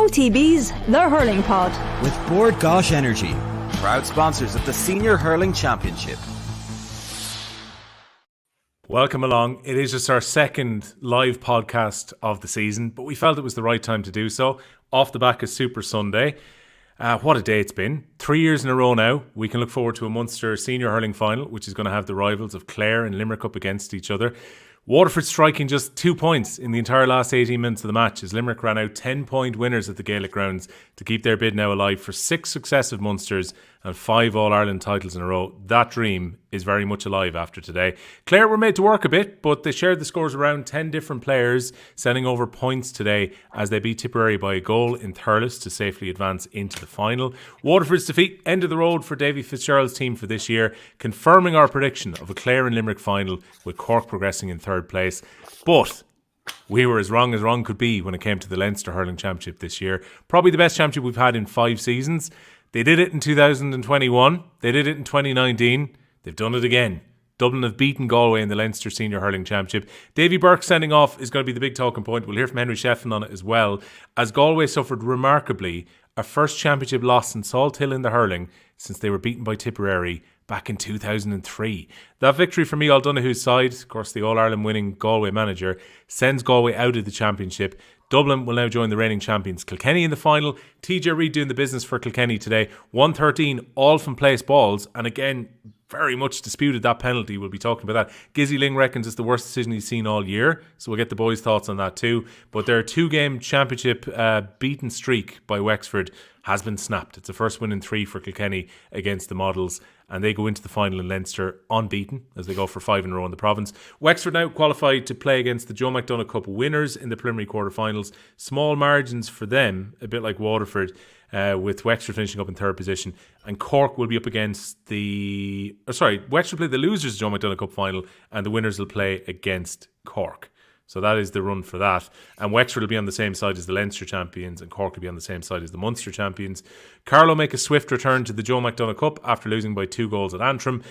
OTB's The Hurling Pod. With Board Gosh Energy, proud sponsors of the Senior Hurling Championship. Welcome along. It is just our second live podcast of the season, but we felt it was the right time to do so off the back of Super Sunday. What a day it's been. 3 years in a row now. We can look forward to a Munster senior hurling final, which is going to have the rivals of Clare and Limerick up against each other. Waterford striking just 2 points in the entire last 18 minutes of the match as Limerick ran out 10-point winners at the Gaelic grounds to keep their bid now alive for 6 successive Munsters and 5 All-Ireland titles in a row. That dream is very much alive after today. Clare were made to work a bit, but they shared the scores around 10 different players, sending over points today as they beat Tipperary by a goal in Thurles to safely advance into the final. Waterford's defeat ended the road for Davy Fitzgerald's team for this year, confirming our prediction of a Clare and Limerick final with Cork progressing in third place. But we were as wrong could be when it came to the Leinster Hurling Championship this year. Probably the best championship we've had in 5 seasons. They did it in 2021. They did it in 2019. They've done it again. Dublin have beaten Galway in the Leinster Senior Hurling Championship. David Burke sending off is going to be the big talking point. We'll hear from Henry Shefflin on it as well, as Galway suffered remarkably a first championship loss in Salt Hill in the hurling since they were beaten by Tipperary back in 2003. That victory for Micheál Donoghue's side, of course the All-Ireland winning Galway manager, sends Galway out of the championship. Dublin will now join the reigning champions Kilkenny in the final. TJ Reid doing the business for Kilkenny today. 113 all from place balls, and again very much disputed that penalty. We'll be talking about that. Gizzy Ling reckons it's the worst decision he's seen all year, so we'll get the boys' thoughts on that too. But their 2-game championship beaten streak by Wexford has been snapped. It's the first win in 3 for Kilkenny against the Models, and they go into the final in Leinster unbeaten as they go for 5 in a row in the province. Wexford now qualified to play against the Joe McDonagh Cup winners in the preliminary quarterfinals. Small margins for them, a bit like Waterford, with Wexford finishing up in third position. And Cork will be up against Wexford play the losers of the Joe McDonagh Cup final, and the winners will play against Cork. So that is the run for that. And Wexford will be on the same side as the Leinster champions, and Cork will be on the same side as the Munster champions. Carlow make a swift return to the Joe McDonagh Cup after losing by 2 goals at Antrim,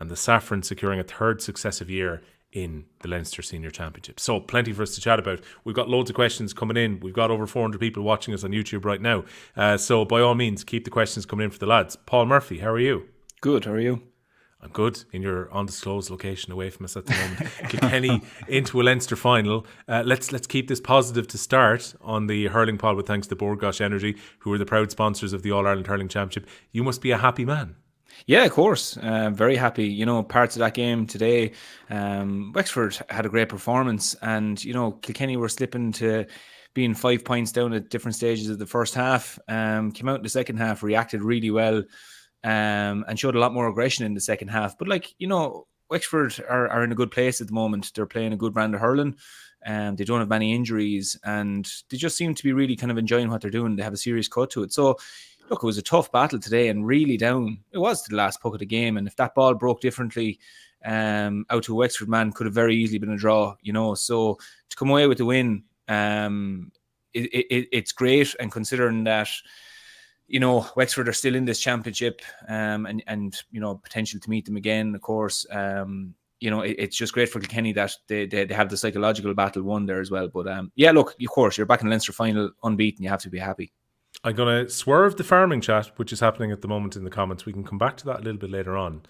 and the Saffron securing a 3rd successive year in the Leinster Senior Championship. So plenty for us to chat about. We've got loads of questions coming in. We've got over 400 people watching us on YouTube right now. So by all means, keep the questions coming in for the lads. Paul Miurphy, how are you? Good, how are you? I'm good in your undisclosed location away from us at the moment. Kilkenny into a Leinster final. Let's keep this positive to start on the Hurling Pod with thanks to Board Gosh Energy, who are the proud sponsors of the All-Ireland Hurling Championship. You must be a happy man. Yeah, of course. Very happy. You know, parts of that game today, Wexford had a great performance, and, you know, Kilkenny were slipping to being 5 points down at different stages of the first half. Came out in the second half, reacted really well, and showed a lot more aggression in the second half. But, like, you know, Wexford are in a good place at the moment. They're playing a good brand of hurling. They don't have many injuries, and they just seem to be really kind of enjoying what they're doing. They have a serious cut to it. So, look, it was a tough battle today and really down. It was to the last puck of the game. And if that ball broke differently out to a Wexford man, could have very easily been a draw, you know. So to come away with the win, it's great. And considering that, you know, Wexford are still in this championship and you know, potential to meet them again, of course. You know, it's just great for Kilkenny that they have the psychological battle won there as well. But yeah, look, of course, you're back in the Leinster final unbeaten. You have to be happy. I'm going to swerve the farming chat, which is happening at the moment in the comments. We can come back to that a little bit later on.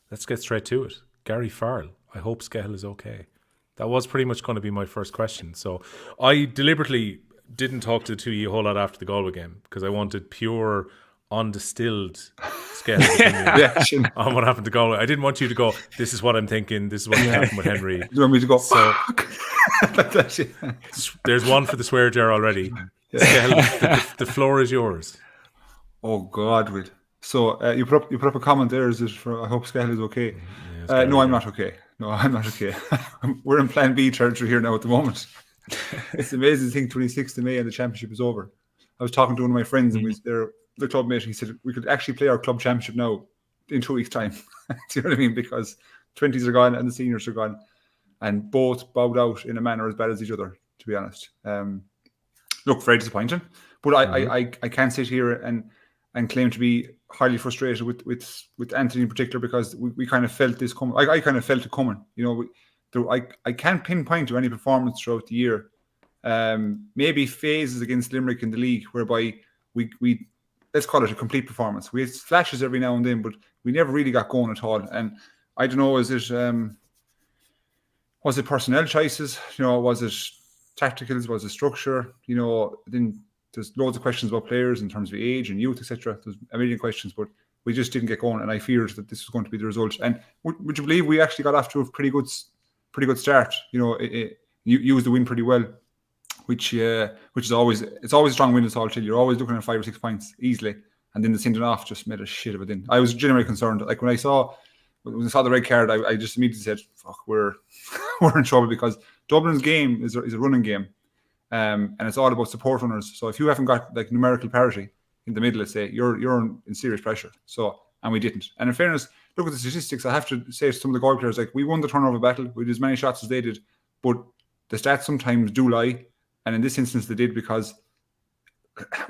Let's get straight to it. Gary Farrell, I hope Skehill is okay. That was pretty much going to be my first question. So I deliberately didn't talk to the two of you a whole lot after the Galway game because I wanted pure, undistilled Skehill on what happened to Galway. I didn't want you to go, this is what I'm thinking, this is what happened with Henry. You want me to go, so, there's one for the swear jar already. Skehill, the floor is yours. Oh God, Will. So you put up a comment there. Is it for? I hope Skehill is okay. No, I'm not okay. No, I'm not okay. We're in Plan B territory here now at the moment. It's amazing to think 26th of May and the championship is over. I was talking to one of my friends and they're the club mate. He said we could actually play our club championship now in 2 weeks' time. Do you know what I mean? Because 20s are gone and the seniors are gone, and both bowed out in a manner as bad as each other. To be honest. Look, very disappointing. But I can't sit here and claim to be highly frustrated with Anthony in particular, because we kind of felt this coming. I kind of felt it coming. You know, I can't pinpoint to any performance throughout the year maybe phases against Limerick in the league, whereby we let's call it a complete performance. We had flashes every now and then, but we never really got going at all. And I don't know, was it personnel choices? Was it tacticals? Was it structure? Then there's loads of questions about players in terms of age and youth, etc. There's a million questions, but we just didn't get going. And I feared that this was going to be the result. And would you believe we actually got off to a pretty good start? You used the win pretty well, which is always a strong win. It's all chill. You're always looking at 5 or 6 points easily, and then the sending off just made a shit of it. In I was genuinely concerned. Like when I saw the red card, I just immediately said, "Fuck, we're in trouble," because Dublin's game is a running game, and it's all about support runners. So if you haven't got like numerical parity in the middle, let's say, you're in serious pressure. So, and we didn't. And in fairness, look at the statistics. I have to say to some of the goal players, like, we won the turnover battle. We did as many shots as they did, but the stats sometimes do lie. And in this instance, they did, because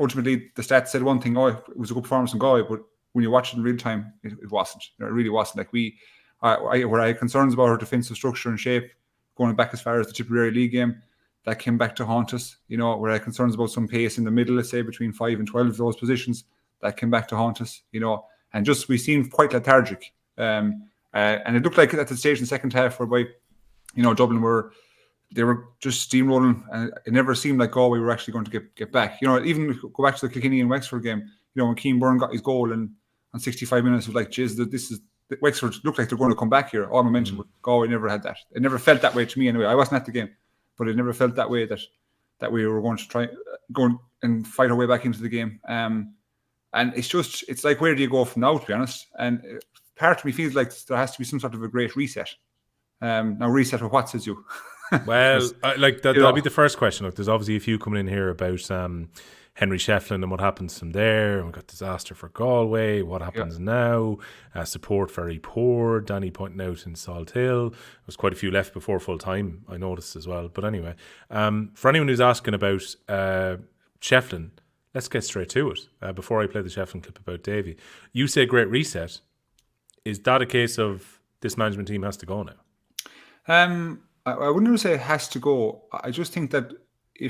ultimately the stats said one thing: it was a good performance in Galway, but when you watch it in real time, it wasn't. It really wasn't. Like where I had concerns about our defensive structure and shape, going back as far as the Tipperary League game, that came back to haunt us. Where I had concerns about some pace in the middle, let's say between 5 and 12 of those positions, that came back to haunt us. And just we seemed quite lethargic. And it looked like at the stage in the second half, whereby Dublin were just steamrolling, and it never seemed like Galway were actually going to get back. Even go back to the Kilkenny and Wexford game. When Keane Byrne got his goal and on 65 minutes, it was like, "Jeez, Wexford looked like they're going to come back here." All momentum, but Galway never had that. It never felt that way to me anyway. I wasn't at the game, but it never felt that way that we were going to try go and fight our way back into the game. And it's like, where do you go from now, to be honest? And part of me feels like there has to be some sort of a great reset. Now, reset of what, says you? Well, that'll be the first question. Look, there's obviously a few coming in here about Henry Shefflin and what happens from there. We got disaster for Galway. What happens now? Support very poor. Danny pointing out in Salt Hill. There was quite a few left before full time, I noticed as well. But anyway, for anyone who's asking about Shefflin, let's get straight to it. Before I play the Shefflin clip about Davy, you say great reset. Is that a case of this management team has to go now? I wouldn't really say it has to go. I just think that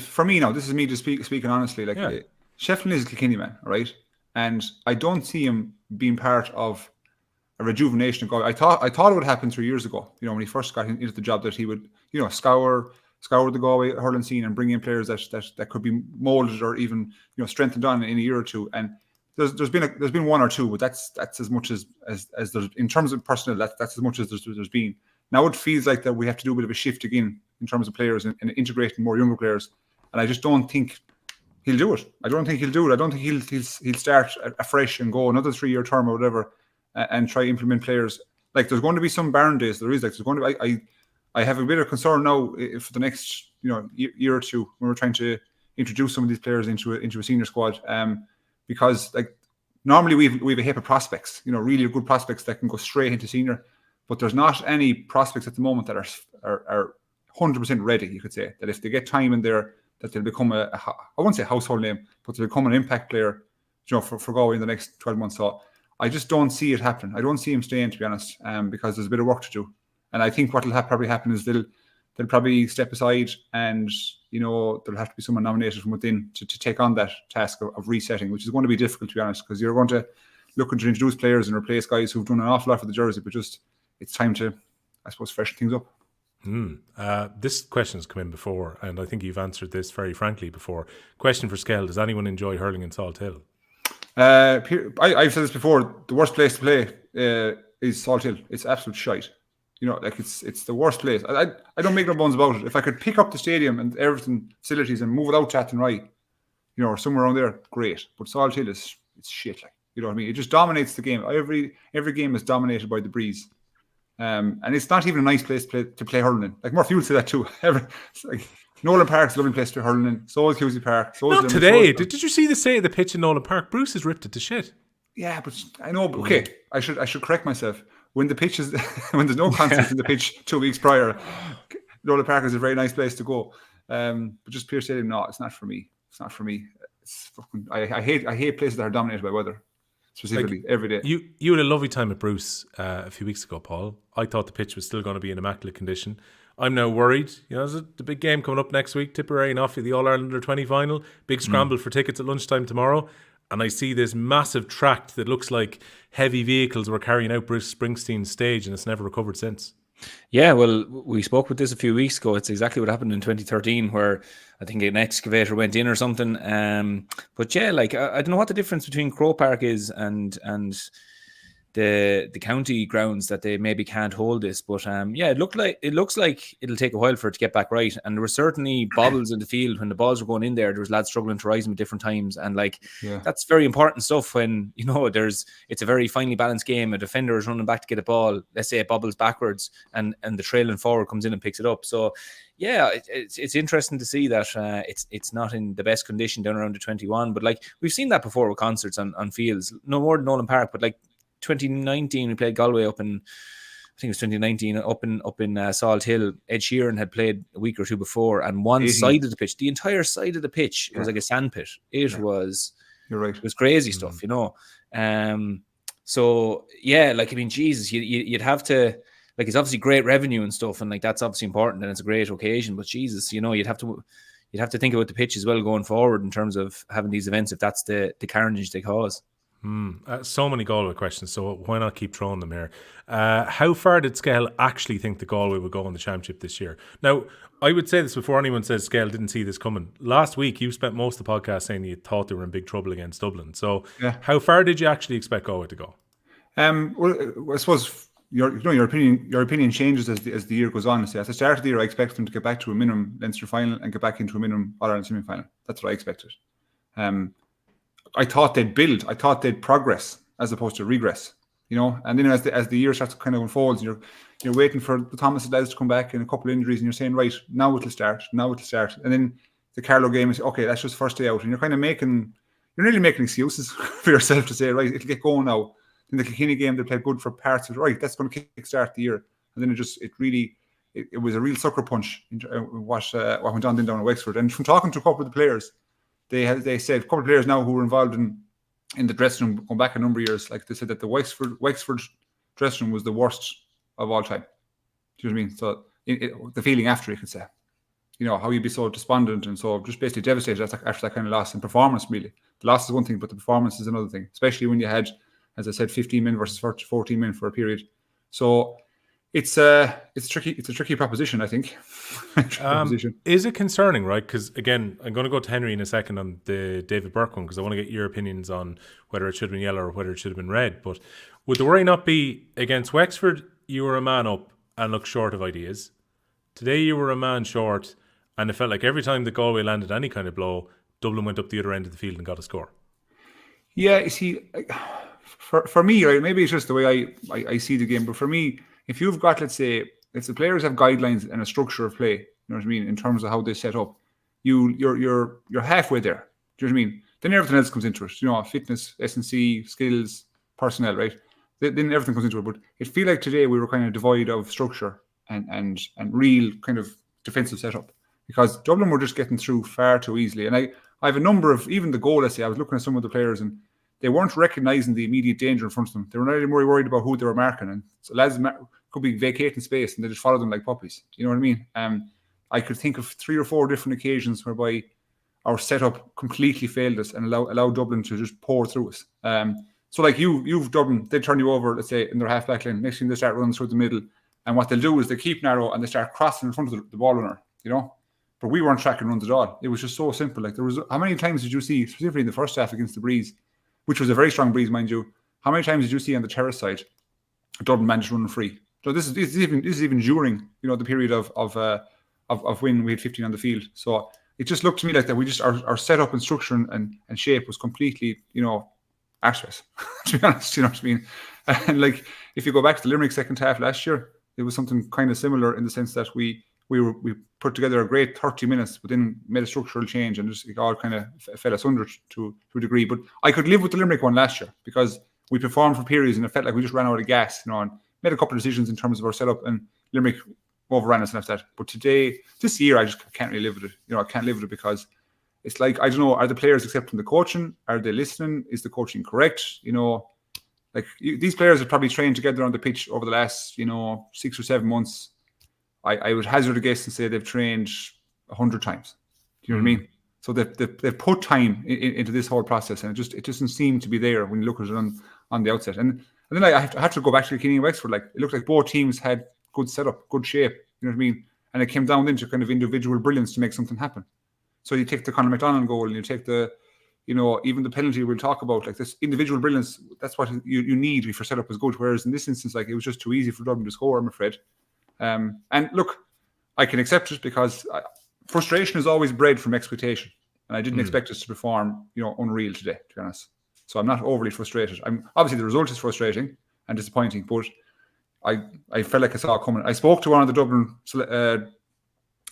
for me now, this is me just speaking honestly, Shefflin is a Kilkenny man, right? And I don't see him being part of a rejuvenation of Galway. I thought it would happen 3 years ago, when he first got into the job, that he would, scour the Galway hurling scene and bring in players that could be moulded or even, strengthened on in a year or two. And there's been one or two, but that's as much as there's, in terms of personnel, that's as much as there's been. Now it feels like that we have to do a bit of a shift again in terms of players and integrating more younger players. And I just don't think he'll do it. I don't think he'll start afresh and go another 3-year term or whatever and try to implement players. Like, there's going to be some barren days. There is. Like, there's going to be. I have a bit of concern now for the next year or two when we're trying to introduce some of these players into a senior squad. Because like normally we have a heap of prospects. Really good prospects that can go straight into senior. But there's not any prospects at the moment that are 100% ready, you could say. That if they get time in there, that they'll become I won't say household name, but they'll become an impact player, for Galway in the next 12 months. So I just don't see it happening. I don't see him staying, to be honest, because there's a bit of work to do. And I think what will probably happen is they'll probably step aside, and there'll have to be someone nominated from within to take on that task of resetting, which is going to be difficult, to be honest, because you're going to looking to introduce players and replace guys who've done an awful lot for the jersey, but just it's time to, I suppose, freshen things up. This question's come in before, and I think you've answered this very frankly before. Question for Skehill: does anyone enjoy hurling in Salt Hill? I've said this before. The worst place to play is Salt Hill. It's absolute shite. It's the worst place. I don't make no bones about it. If I could pick up the stadium and everything, facilities, and move it out Chatton Rye, or somewhere around there, great. But Salt Hill it's shit. Like, you know what I mean? It just dominates the game. Every game is dominated by the breeze. And it's not even a nice place to play hurling in. Like, Murphy would say that too. Like, Nolan Park's a lovely place to hurling in. So is Husey Park. So not today. Did you see the state of the pitch in Nolan Park? Bruce has ripped it to shit. Yeah, but I know. But okay, I should correct myself. When the pitch is when there's no contest in the pitch 2 weeks prior, Nolan Park is a very nice place to go. But just Pearse Stadium, no, it's not for me. It's not for me. It's fucking. I hate places that are dominated by weather. specifically, every day. You had a lovely time at Bruce a few weeks ago, Paul. I thought the pitch was still going to be in immaculate condition. I'm now worried. There's the big game coming up next week, Tipperary and Offaly, the All-Ireland Under-20 final. Big scramble for tickets at lunchtime tomorrow. And I see this massive tract that looks like heavy vehicles were carrying out Bruce Springsteen's stage, and it's never recovered since. Yeah, well, we spoke with this a few weeks ago. It's exactly what happened in 2013, where I think an excavator went in or something. But yeah, like I don't know what the difference between Croke Park is and the county grounds, that they maybe can't hold this. But yeah, it looks like it'll take a while for it to get back right. And there were certainly bobbles in the field when the balls were going in there. There was lads struggling to rise them at different times, and that's very important stuff when it's a very finely balanced game. A defender is running back to get a ball. Let's say it bobbles backwards, and the trailing forward comes in and picks it up. So yeah, it's interesting to see that it's not in the best condition down around the 21. But like we've seen that before with concerts on fields, no more than Nolan Park, but like 2019 we played Galway up in, I think it was 2019, up in Salt Hill. Ed Sheeran had played a week or two before, and one side of the pitch, the entire side of the pitch, it was like a sandpit. Was, you're right, it was crazy stuff, so yeah, like I mean, Jesus, you'd have to, like, it's obviously great revenue and stuff, and like that's obviously important, and it's a great occasion, but Jesus, you'd have to think about the pitch as well going forward in terms of having these events, if that's the carnage they cause. So many Galway questions, so why not keep throwing them here? How far did Skehill actually think the Galway would go in the championship this year? Now, I would say this before anyone says Skehill didn't see this coming. Last week, you spent most of the podcast saying you thought they were in big trouble against Dublin. So, How far did you actually expect Galway to go? Well, I suppose your opinion changes as the year goes on. So at the start of the year, I expected them to get back to a minimum Leinster final and get back into a minimum All-Ireland semi-final. That's what I expected. I thought they'd build. I thought they'd progress as opposed to regress. And then as the year starts to kind of unfolds, you're waiting for the Thomas lads to come back and a couple of injuries, and you're saying, right, now it'll start. And then the Carlow game is, okay, that's just first day out, and you're nearly making excuses for yourself to say, right, it'll get going now. In the Kilkenny game, they played good for parts of it. Right, that's going to kickstart the year. And then it was a real sucker punch in what went on then down at Wexford. And from talking to a couple of the players, they said, a couple of players now who were involved in the dressing room going back a number of years, like they said that the Wexford dressing room was the worst of all time. Do you know what I mean? So the feeling after, you could say, how you'd be so despondent and so just basically devastated after that kind of loss and performance. Really, the loss is one thing, but the performance is another thing, especially when you had, as I said, 15 men versus 14 men for a period. So it's a tricky proposition, I think. Is it concerning, right? Because again, I'm going to go to Henry in a second on the David Burke one, because I want to get your opinions on whether it should have been yellow or whether it should have been red. But would the worry not be against Wexford, you were a man up and looked short of ideas. Today you were a man short, and it felt like every time the Galway landed any kind of blow, Dublin went up the other end of the field and got a score. Yeah, you see, for me, right, maybe it's just the way I see the game, but for me, if you've got, let's say, if the players have guidelines and a structure of play, you know what I mean, in terms of how they set up, you're halfway there. Do you know what I mean? Then everything else comes into it. Fitness, S&C, skills, personnel, right? Then everything comes into it. But it feels like today we were kind of devoid of structure and real kind of defensive setup, because Dublin were just getting through far too easily. And I have a number of, even the goal, let's say, I was looking at some of the players and they weren't recognising the immediate danger in front of them. They were not even worried about who they were marking. And so lads could be vacating space and they just follow them like puppies. You know what I mean? I could think of 3 or 4 different occasions whereby our setup completely failed us and allowed Dublin to just pour through us. So like you've Dublin, they turn you over, let's say, in their half-back line. Next thing they start running through the middle. And what they'll do is they keep narrow and they start crossing in front of the ball runner, But we weren't tracking runs at all. It was just so simple. Like how many times did you see, specifically in the first half against the Breeze, which was a very strong Breeze, mind you, how many times did you see on the terrace side a Dublin man just running free? So this is even during the period of when we had 15 on the field. So it just looked to me like that we just our setup and structure and shape was completely arseless, to be honest. You know what I mean? And like if you go back to the Limerick second half last year, it was something kind of similar in the sense that we put together a great 30 minutes, but then made a structural change and just it all kind of fell asunder to a degree. But I could live with the Limerick one last year because we performed for periods and it felt like we just ran out of gas, and made a couple of decisions in terms of our setup, and Limerick overran us and after that. But this year, I just can't really live with it. I can't live with it because it's like, I don't know, are the players accepting the coaching? Are they listening? Is the coaching correct? Like these players have probably trained together on the pitch over the last, 6 or 7 months. I would hazard a guess and say they've trained 100 times. Do you know what I mean? So they've put time into this whole process, and it doesn't seem to be there when you look at it on the outset. And then I have to go back to Kilkenny and Wexford. Like, it looked like both teams had good setup, good shape. You know what I mean? And it came down into kind of individual brilliance to make something happen. So you take the Conor McDonald goal, and you take the, even the penalty we'll talk about, like this individual brilliance. That's what you need if your setup is good. Whereas in this instance, like, it was just too easy for Dublin to score, I'm afraid. And look, I can accept it because frustration is always bred from expectation. And I didn't expect us to perform, unreal today, to be honest. So I'm not overly frustrated. Obviously the result is frustrating and disappointing, but I felt like I saw it coming. I spoke to one of the Dublin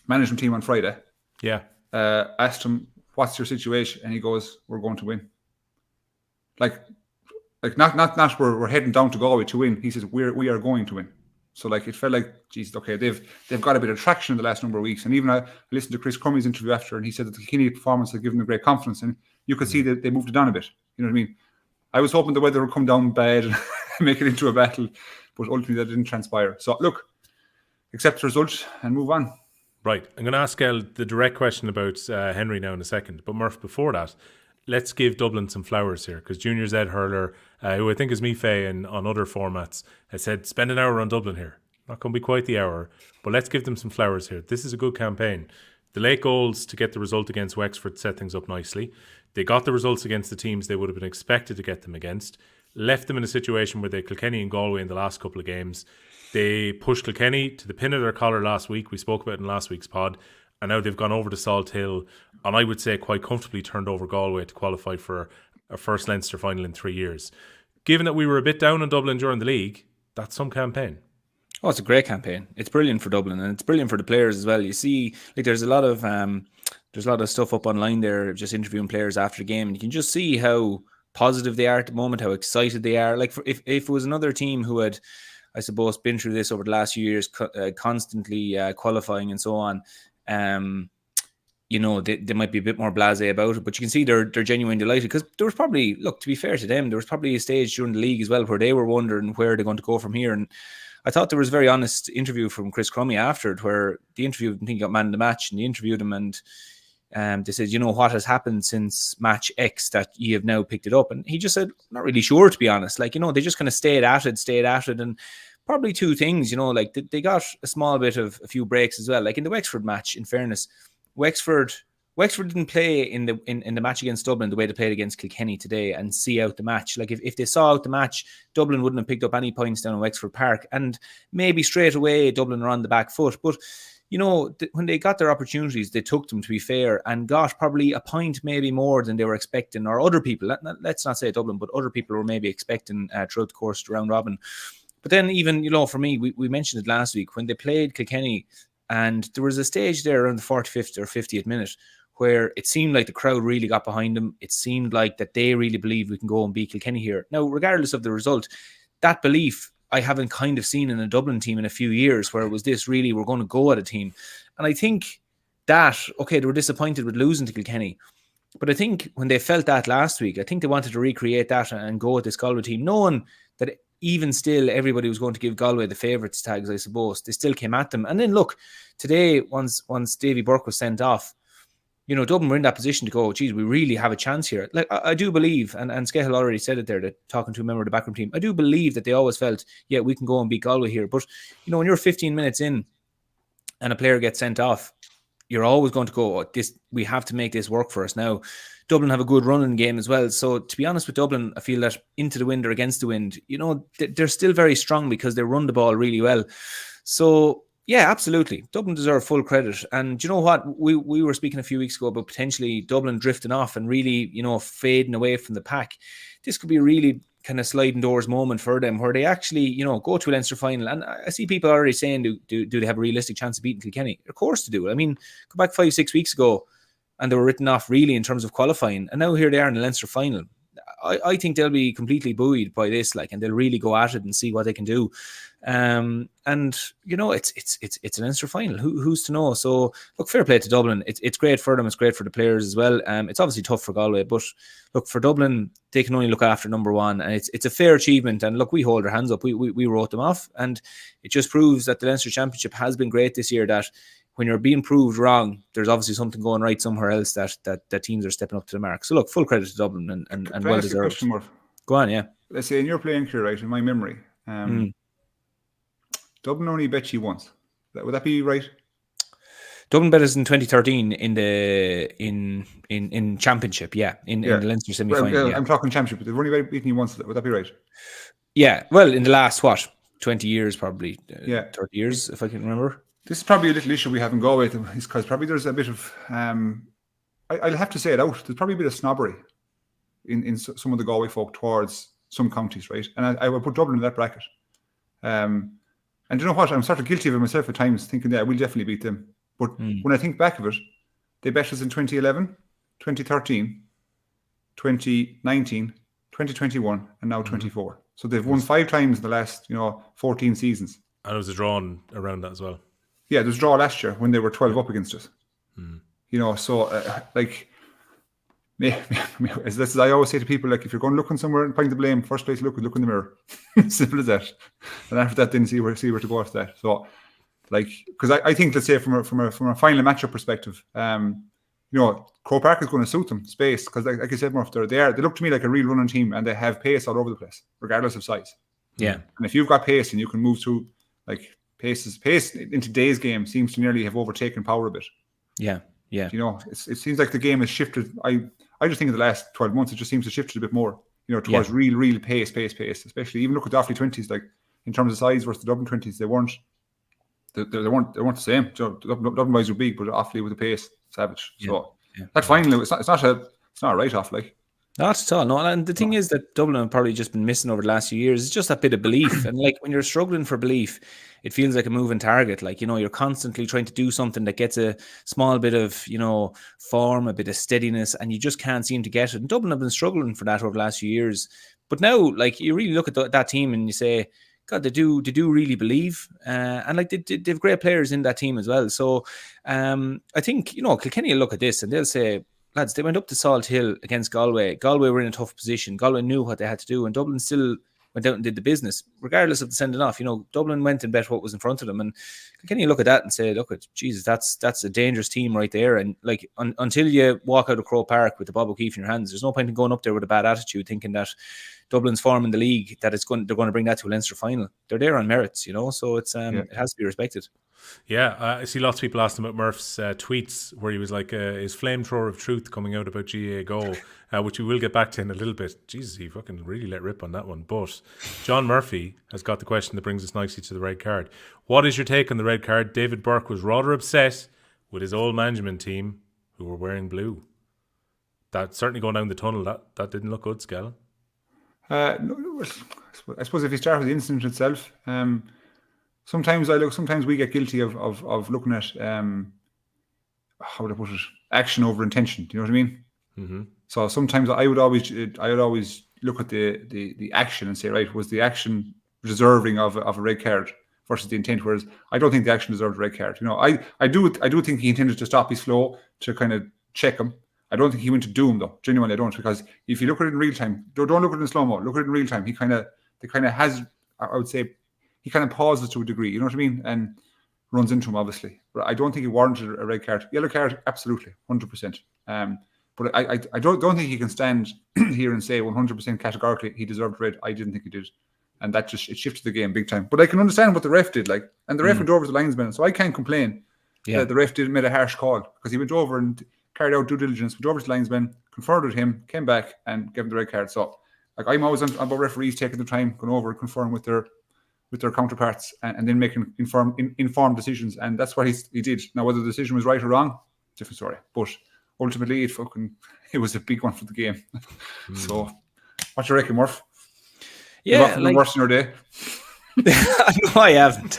management team on Friday. Yeah. Asked him, what's your situation? And he goes, we're going to win. Like not we're heading down to Galway to win. He says, we are going to win. So like, it felt like, geez, okay, they've got a bit of traction in the last number of weeks. And even I listened to Chris Crummey's interview after, and he said that the Kilkenny performance had given them great confidence, and you could see that they moved it on a bit. You know what I mean? I was hoping the weather would come down bad and make it into a battle, but ultimately that didn't transpire. So look, accept the result and move on. Right. I'm going to ask the direct question about Henry now in a second. But Murph, before that, let's give Dublin some flowers here, because Junior Zed Hurler, who I think is Mife and on other formats, has said, spend an hour on Dublin here. Not going to be quite the hour, but let's give them some flowers here. This is a good campaign. The late goals to get the result against Wexford set things up nicely. They got the results against the teams they would have been expected to get them against. Left them in a situation where they Kilkenny and Galway in the last couple of games. They pushed Kilkenny to the pin of their collar last week. We spoke about it in last week's pod. And now they've gone over to Salt Hill, and I would say quite comfortably turned over Galway to qualify for a first Leinster final in 3 years. Given that we were a bit down on Dublin during the league, that's some campaign. Oh, it's a great campaign. It's brilliant for Dublin, and it's brilliant for the players as well. You see, like, there's a lot of stuff up online there, just interviewing players after the game, and you can just see how positive they are at the moment, how excited they are. Like, if it was another team who had, I suppose, been through this over the last few years, constantly qualifying and so on, they might be a bit more blasé about it, but you can see they're genuinely delighted, because there was probably, look, to be fair to them, there was probably a stage during the league as well where they were wondering where they're going to go from here. And I thought there was a very honest interview from Chris Crummey after it, where the interview, I think he got man of the match, and they interviewed him, and they said, what has happened since match X that you have now picked it up? And he just said, not really sure, to be honest. Like, they just kind of stayed at it, and probably two things, like they got a small bit of a few breaks as well. Like in the Wexford match, in fairness, Wexford didn't play in the match against Dublin the way they played against Kilkenny today and see out the match. Like if they saw out the match, Dublin wouldn't have picked up any points down in Wexford Park, and maybe straight away Dublin are on the back foot. But when they got their opportunities, they took them, to be fair, and got probably a point maybe more than they were expecting, or other people, let's not say Dublin, but other people were maybe expecting throughout the course of round robin. But then even, for me, we mentioned it last week when they played Kilkenny, and there was a stage there around the 45th or 50th minute where it seemed like the crowd really got behind them. It seemed like that they really believe we can go and beat Kilkenny here. Now, regardless of the result, that belief I haven't kind of seen in a Dublin team in a few years, where it was this really, we're going to go at a team. And I think that, okay, they were disappointed with losing to Kilkenny, but I think when they felt that last week, I think they wanted to recreate that and go with this Galway team, knowing that even still everybody was going to give Galway the favourites tags, I suppose. They still came at them. And then look, today, once David Burke was sent off, Dublin were in that position to go, geez, we really have a chance here. Like, I do believe, and Skehill already said it there, that talking to a member of the backroom team, I do believe that they always felt, yeah, we can go and beat Galway here. But, when you're 15 minutes in and a player gets sent off, you're always going to go, we have to make this work for us now. Dublin have a good running game as well. So to be honest with Dublin, I feel that into the wind or against the wind, they're still very strong because they run the ball really well. So yeah, absolutely. Dublin deserve full credit. And do you know what? We were speaking a few weeks ago about potentially Dublin drifting off and really, fading away from the pack. This could be a really kind of sliding doors moment for them, where they actually, go to a Leinster final. And I see people already saying, do they have a realistic chance of beating Kilkenny? Of course they do. I mean, go back 5-6 weeks ago and they were written off really in terms of qualifying. And now here they are in the Leinster final. I think they'll be completely buoyed by this, like, and they'll really go at it and see what they can do. And you know, it's an Leinster final. Who's to know? So look, fair play to Dublin. It's great for them. It's great for the players as well. It's obviously tough for Galway, but look, for Dublin, they can only look after number one, and it's a fair achievement. And look, we hold our hands up. We wrote them off, and it just proves that the Leinster Championship has been great this year. That when you're being proved wrong, there's obviously something going right somewhere else that teams are stepping up to the mark. So look, full credit to Dublin and well deserved. Go on, yeah. Let's say in your playing career, right, in my memory, Dublin only bet you once. Would that be right? Dublin bet us in 2013 in Championship, in the Leinster semi-final. Well, I'm talking Championship, but they've only beaten you once. Would that be right? Yeah, well, in the last, 20 years probably, 30 years, if I can remember. This is probably a little issue we have in Galway, is because probably there's a bit of, I'll have to say it out, there's probably a bit of snobbery in some of the Galway folk towards some counties, right? And I would put Dublin in that bracket. And you know what? I'm sort of guilty of it myself at times, thinking that we'll definitely beat them. But when I think back of it, they bet us in 2011, 2013, 2019, 2021, and now 24. So they've won 5 times in the last, 14 seasons. And it was a drawn around that as well. Yeah, there was a draw last year when they were 12 up against us. So as I always say to people, like, if you're going looking somewhere and find the blame, first place you look in the mirror. Simple as that. And after that, then see where to go after that. So, like, because I think, let's say from a final matchup perspective, Croke Park is going to suit them space, because like I said, Murph, they look to me like a real running team, and they have pace all over the place, regardless of size. Yeah. And if you've got pace and you can move through, like, pace in today's game seems to nearly have overtaken power a bit. Yeah. It seems like the game has shifted. I just think in the last 12 months it just seems to shift a bit more, towards real pace. Especially even look at the Offaly 20s, like, in terms of size versus the Dublin 20s, they weren't the same. Dublin boys were big, but Offaly with the pace, savage. So that finally, it's not a write off, like. Not at all, no. And the thing is that Dublin have probably just been missing over the last few years. It's just that bit of belief. And like, when you're struggling for belief, it feels like a moving target. Like, you're constantly trying to do something that gets a small bit of, form, a bit of steadiness, and you just can't seem to get it. And Dublin have been struggling for that over the last few years. But now, like, you really look at that team and you say, God, they do really believe. And like, they have great players in that team as well. So I think, Kilkenny will look at this and they'll say, lads, they went up to Salt Hill against Galway. Galway were in a tough position. Galway knew what they had to do, and Dublin still went out and did the business, regardless of the sending off. Dublin went and bet what was in front of them. And can you look at that and say, look, Jesus, that's a dangerous team right there. And like, until you walk out of Croke Park with the Bob O'Keefe in your hands, there's no point in going up there with a bad attitude, thinking that Dublin's form in the league, that they're going to bring that to a Leinster final. They're there on merits, so it's it has to be respected. Yeah, I see lots of people asking about Murph's tweets where he was like, his flamethrower of truth coming out about GAA goal, which we will get back to in a little bit. Jesus, he fucking really let rip on that one. But John Murphy has got the question that brings us nicely to the red card. What is your take on the red card? David Burke was rather upset with his old management team who were wearing blue. That certainly going down the tunnel, that didn't look good, Skehill. No, I suppose if you start with the incident itself, sometimes we get guilty of looking at how to put it, action over intention. Do you know what I mean? Mm-hmm. So sometimes I would always look at the action and say, right, was the action deserving of a red card versus the intent? Whereas I don't think the action deserved a red card. I do think he intended to stop his flow, to kind of check him. I don't think he went to do him though. Genuinely, I don't, because if you look at it in real time, don't look at it in slow mo. Look at it in real time. He kind of has, I would say, he kind of pauses to a degree. You know what I mean? And runs into him, obviously. But I don't think he warranted a red card. Yellow card, absolutely, 100%. But I don't think he can stand here and say 100% categorically he deserved red. I didn't think he did. And that just, it shifted the game big time. But I can understand what the ref did, like, and the ref went over to the linesman, so I can't complain. Yeah, the ref made a harsh call, because he went over and carried out due diligence, went over to the linesman, conferred with him, came back and gave him the red card. So, like, I'm always about referees taking the time, going over and conferring with their counterparts, and then making informed decisions, and that's what he did. Now, whether the decision was right or wrong, different story. But ultimately, it was a big one for the game. So, what do you reckon, Murph? Yeah, like, worse in your day. No, I haven't.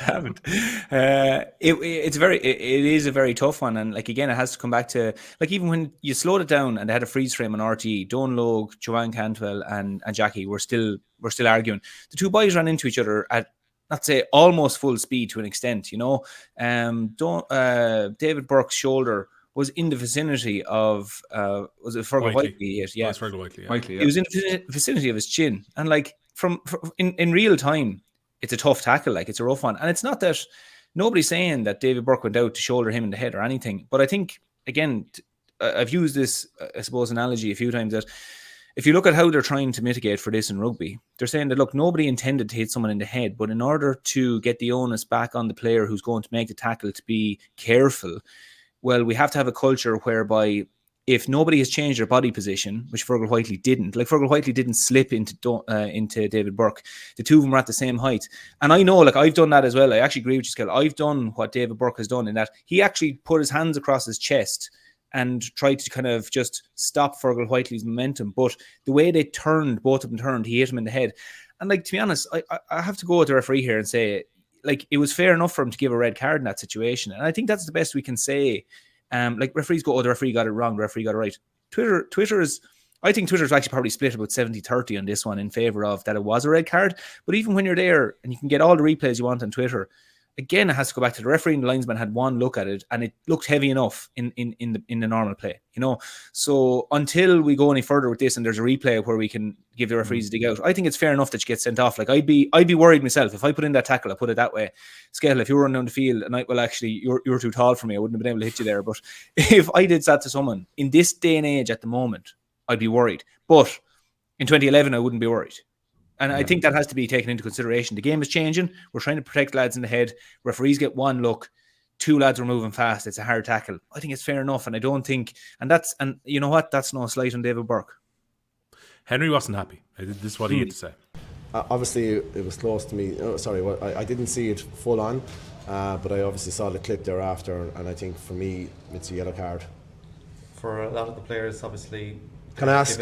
It is a very tough one, and like again, it has to come back to like even when you slowed it down and they had a freeze frame on RTE, Don Logue, Joanne Cantwell, and Jackie were still arguing. The two boys ran into each other at, not say almost full speed to an extent, you know. David Burke's shoulder was in the vicinity of was it Fergal Whiteley? Yeah, it's Fergal Whiteley. It was in the vicinity of his chin, and like from in real time, it's a tough tackle, like it's a rough one. And it's not that nobody's saying that David Burke went out to shoulder him in the head or anything. But I think, again, I've used this, I suppose, analogy a few times that if you look at how they're trying to mitigate for this in rugby, they're saying that, look, nobody intended to hit someone in the head. But in order to get the onus back on the player who's going to make the tackle to be careful, well, we have to have a culture whereby if nobody has changed their body position, which Fergal Whiteley didn't, like Fergal Whiteley didn't slip into David Burke. The two of them were at the same height. And I know, like, I've done that as well. I actually agree with you, Skehill. I've done what David Burke has done in that he actually put his hands across his chest and tried to kind of just stop Fergal Whiteley's momentum. But the way they turned, both of them turned, he hit him in the head. And, like, to be honest, I have to go with the referee here and say, like, it was fair enough for him to give a red card in that situation. And I think that's the best we can say. Like referees go, oh, the referee got it wrong, the referee got it right. I think Twitter's actually probably split about 70-30 on this one in favour of that it was a red card. But even when you're there and you can get all the replays you want on Twitter, again, it has to go back to the referee and the linesman had one look at it and it looked heavy enough in the normal play, you know. So until we go any further with this and there's a replay where we can give the referees a dig out, I think it's fair enough that you get sent off. Like I'd be worried myself if I put in that tackle. I put it that way, Skehill. If you were running down the field and you're too tall for me, I wouldn't have been able to hit you there. But if I did that to someone in this day and age at the moment, I'd be worried. But in 2011, I wouldn't be worried. And I think that has to be taken into consideration. The game is changing. We're trying to protect lads in the head. Referees get one look. Two lads are moving fast. It's a hard tackle. I think it's fair enough. And I don't think, and you know what? That's no slight on David Burke. Henry wasn't happy. This is what he had to say. Obviously, it was close to me. I didn't see it full on, but I obviously saw the clip thereafter. And I think for me, it's a yellow card. For a lot of the players, obviously. Can I ask,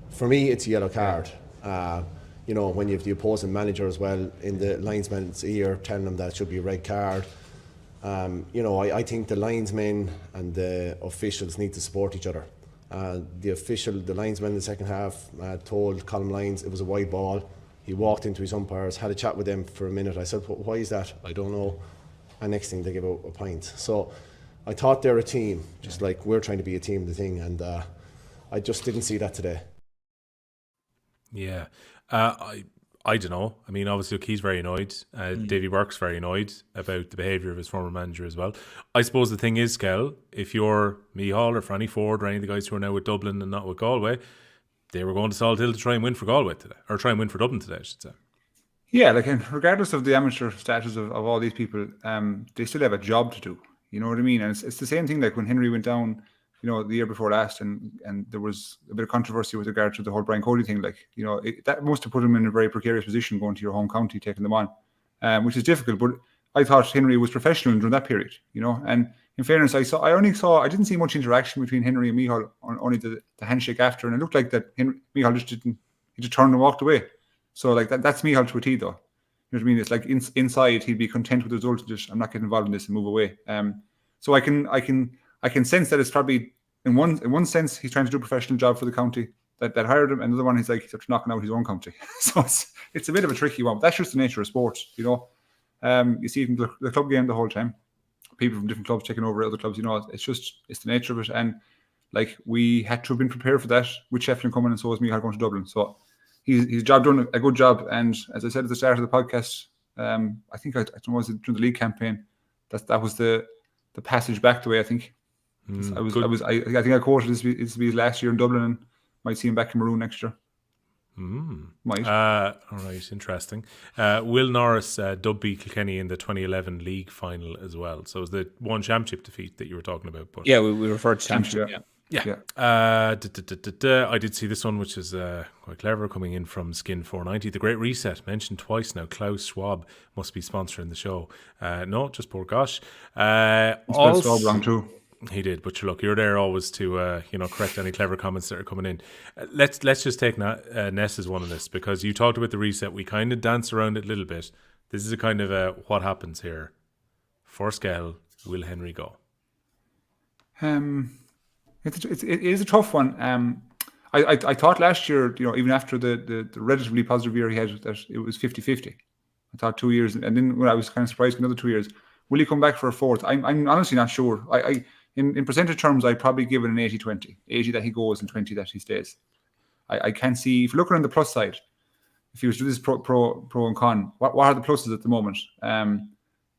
for me, it's a yellow card. You know, when you have the opposing manager as well in the linesman's ear telling them that it should be a red card. You know, I think the linesmen and the officials need to support each other. The linesman in the second half told Colm Lyons it was a wide ball. He walked into his umpires, had a chat with them for a minute. I said, why is that? I don't know. And next thing they give out a pint. So I thought they're a team, just like we're trying to be a team, the thing. And I just didn't see that today. Yeah, I don't know. I mean, obviously, look, he's very annoyed. Davy Burke's very annoyed about the behaviour of his former manager as well. I suppose the thing is, Cahill, if you're Micheál or Franny Ford or any of the guys who are now with Dublin and not with Galway, they were going to Salt Hill to try and win for Galway today, or try and win for Dublin today, I should say. Yeah, like regardless of the amateur status of all these people, they still have a job to do. You know what I mean? And it's the same thing like when Henry went down, you know, the year before last, and there was a bit of controversy with regard to the whole Brian Cody thing. Like, you know, that must have put him in a very precarious position going to your home county, taking them on, which is difficult. But I thought Henry was professional during that period, you know. And in fairness, I didn't see much interaction between Henry and Micheál, only the handshake after, and it looked like that Micheál just turned and walked away. So like that's Micheál to a T, though. You know what I mean? It's like inside he'd be content with the result, just I'm not getting involved in this and move away. So I can sense that it's probably in one sense he's trying to do a professional job for the county that hired him, and the other one he's knocking out his own county. So it's a bit of a tricky one. But that's just the nature of sports, you know. You see it in the club game the whole time. People from different clubs taking over other clubs, you know. It's the nature of it, and like we had to have been prepared for that with Shefflin coming, and so is Micheál going to Dublin. So he's done a good job, and as I said at the start of the podcast, I think I don't know, was it during the league campaign that was the passage back the way I think. I think I quoted this to be his last year in Dublin, and might see him back in Maroon next year. Might. All right, interesting. Will Norris dub beat Kilkenny in the 2011 league final as well. So it was the one championship defeat that you were talking about. But yeah, we referred to championship. Yeah. I did see this one, which is quite clever, coming in from Skin 490. The Great Reset, mentioned twice now. Klaus Schwab must be sponsoring the show. No, just poor gosh. Schwab wrong too. He did, but look, you're there always to correct any clever comments that are coming in. Let's just take Ness as one of this, because you talked about the reset. We kind of danced around it a little bit. This is a kind of what happens here. For Skehill, will Henry go? It is a tough one. I thought last year, even after the relatively positive year he had, that it was 50-50. I thought 2 years, and then when I was kind of surprised another 2 years. Will he come back for a fourth? I'm honestly not sure. In percentage terms, I'd probably give it an 80-20. 80 that he goes and 20 that he stays. I can't see, if you're looking on the plus side, if you was to do this pro and con, what are the pluses at the moment?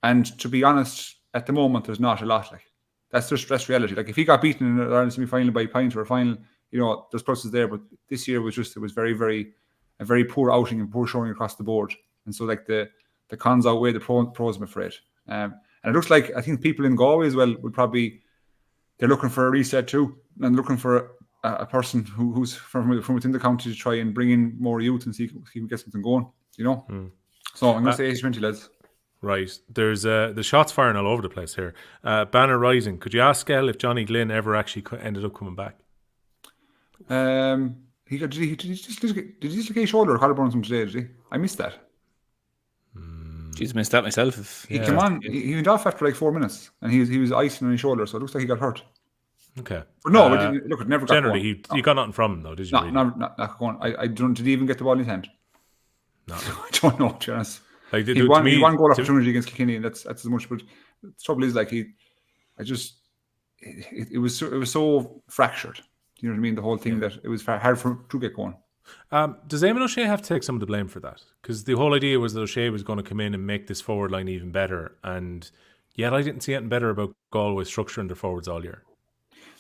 And to be honest, at the moment, there's not a lot. Like, that's reality. Like, if he got beaten in the Ireland semi-final by a pint or a final, there's pluses there. But this year was very, very, a very poor outing and poor showing across the board. And so, like, the cons outweigh the pros, I'm afraid. And it looks like, I think people in Galway as well would probably, they're looking for a reset too, and looking for a person who's from within the county to try and bring in more youth and see if we can get something going, So I'm going to say 80-20, lads. Right. There's the shots firing all over the place here. Banner rising. Could you ask Skehill if Johnny Glynn ever actually ended up coming back? Did he dislocate his shoulder or collarbone from today, did he? I missed that. Jeez, missed that myself. He came on. He went off after like 4 minutes, and he was icing on his shoulder, so it looks like he got hurt. Okay. But no, it never got generally, you got nothing from him, though, did you? No, not going. I don't. Did he even get the ball in his hand? No. I don't know, to be honest. Like, he won goal opportunity against Kilkenny, and that's as much. But the trouble is, like, it was so fractured. You know what I mean? The whole thing that it was hard to get going. Does Eamon O'Shea have to take some of the blame for that? Because the whole idea was that O'Shea was going to come in and make this forward line even better, and yet I didn't see anything better about Galway structuring their forwards all year.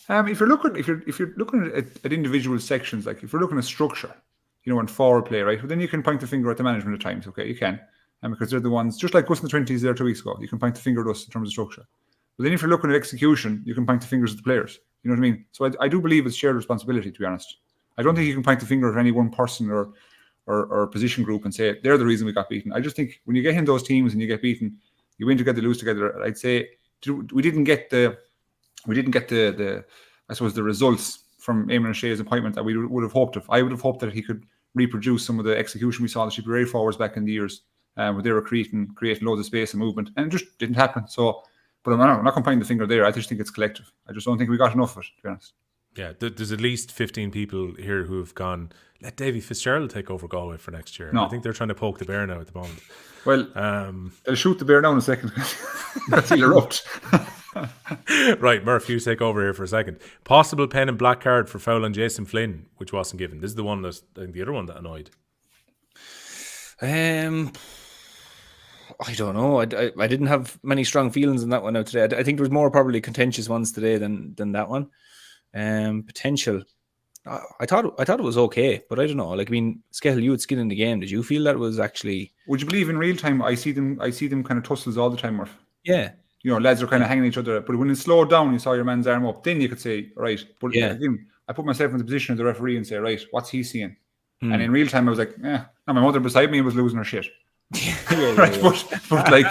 If you're looking at individual sections, like if you're looking at structure, and forward play, right? Well, then you can point the finger at the management at times. Okay, you can, because they're the ones, just like us in the 20s there 2 weeks ago. You can point the finger at us in terms of structure. But then if you're looking at execution, you can point the fingers at the players. You know what I mean? So I do believe it's shared responsibility, to be honest. I don't think you can point the finger at any one person or position group and say they're the reason we got beaten. I just think when you get in those teams and you get beaten, you win together, lose together. I'd say we didn't get the I suppose the results from Eamon O'Shea's appointment that we would have hoped of. I would have hoped that he could reproduce some of the execution we saw the Tipperary forwards back in the years, where they were creating loads of space and movement, and it just didn't happen. So, but I'm not going to point the finger there. I just think it's collective. I just don't think we got enough of it, to be honest. Yeah, there's at least 15 people here who have gone, let Davy Fitzgerald take over Galway for next year. No. I think they're trying to poke the bear now at the moment. Well, they'll shoot the bear now in a second. That's he'll erupt. Right, Murph, you take over here for a second. Possible pen and black card for foul on Jason Flynn, which wasn't given. This is the one that's, I think, the other one that annoyed. I don't know. I didn't have many strong feelings in that one out today. I think there was more probably contentious ones today than that one. Potential. I thought it was okay, but I don't know. Like, I mean, Skehill, you had skin in the game. Did you feel that was actually? Would you believe in real time? I see them kind of tussles all the time, Murph. Yeah. Lads are kind of hanging each other. But when it slowed down, you saw your man's arm up. Then you could say, right. But again, I put myself in the position of the referee and say, right, what's he seeing? And in real time, I was like, now my mother beside me was losing her shit. Right, but like,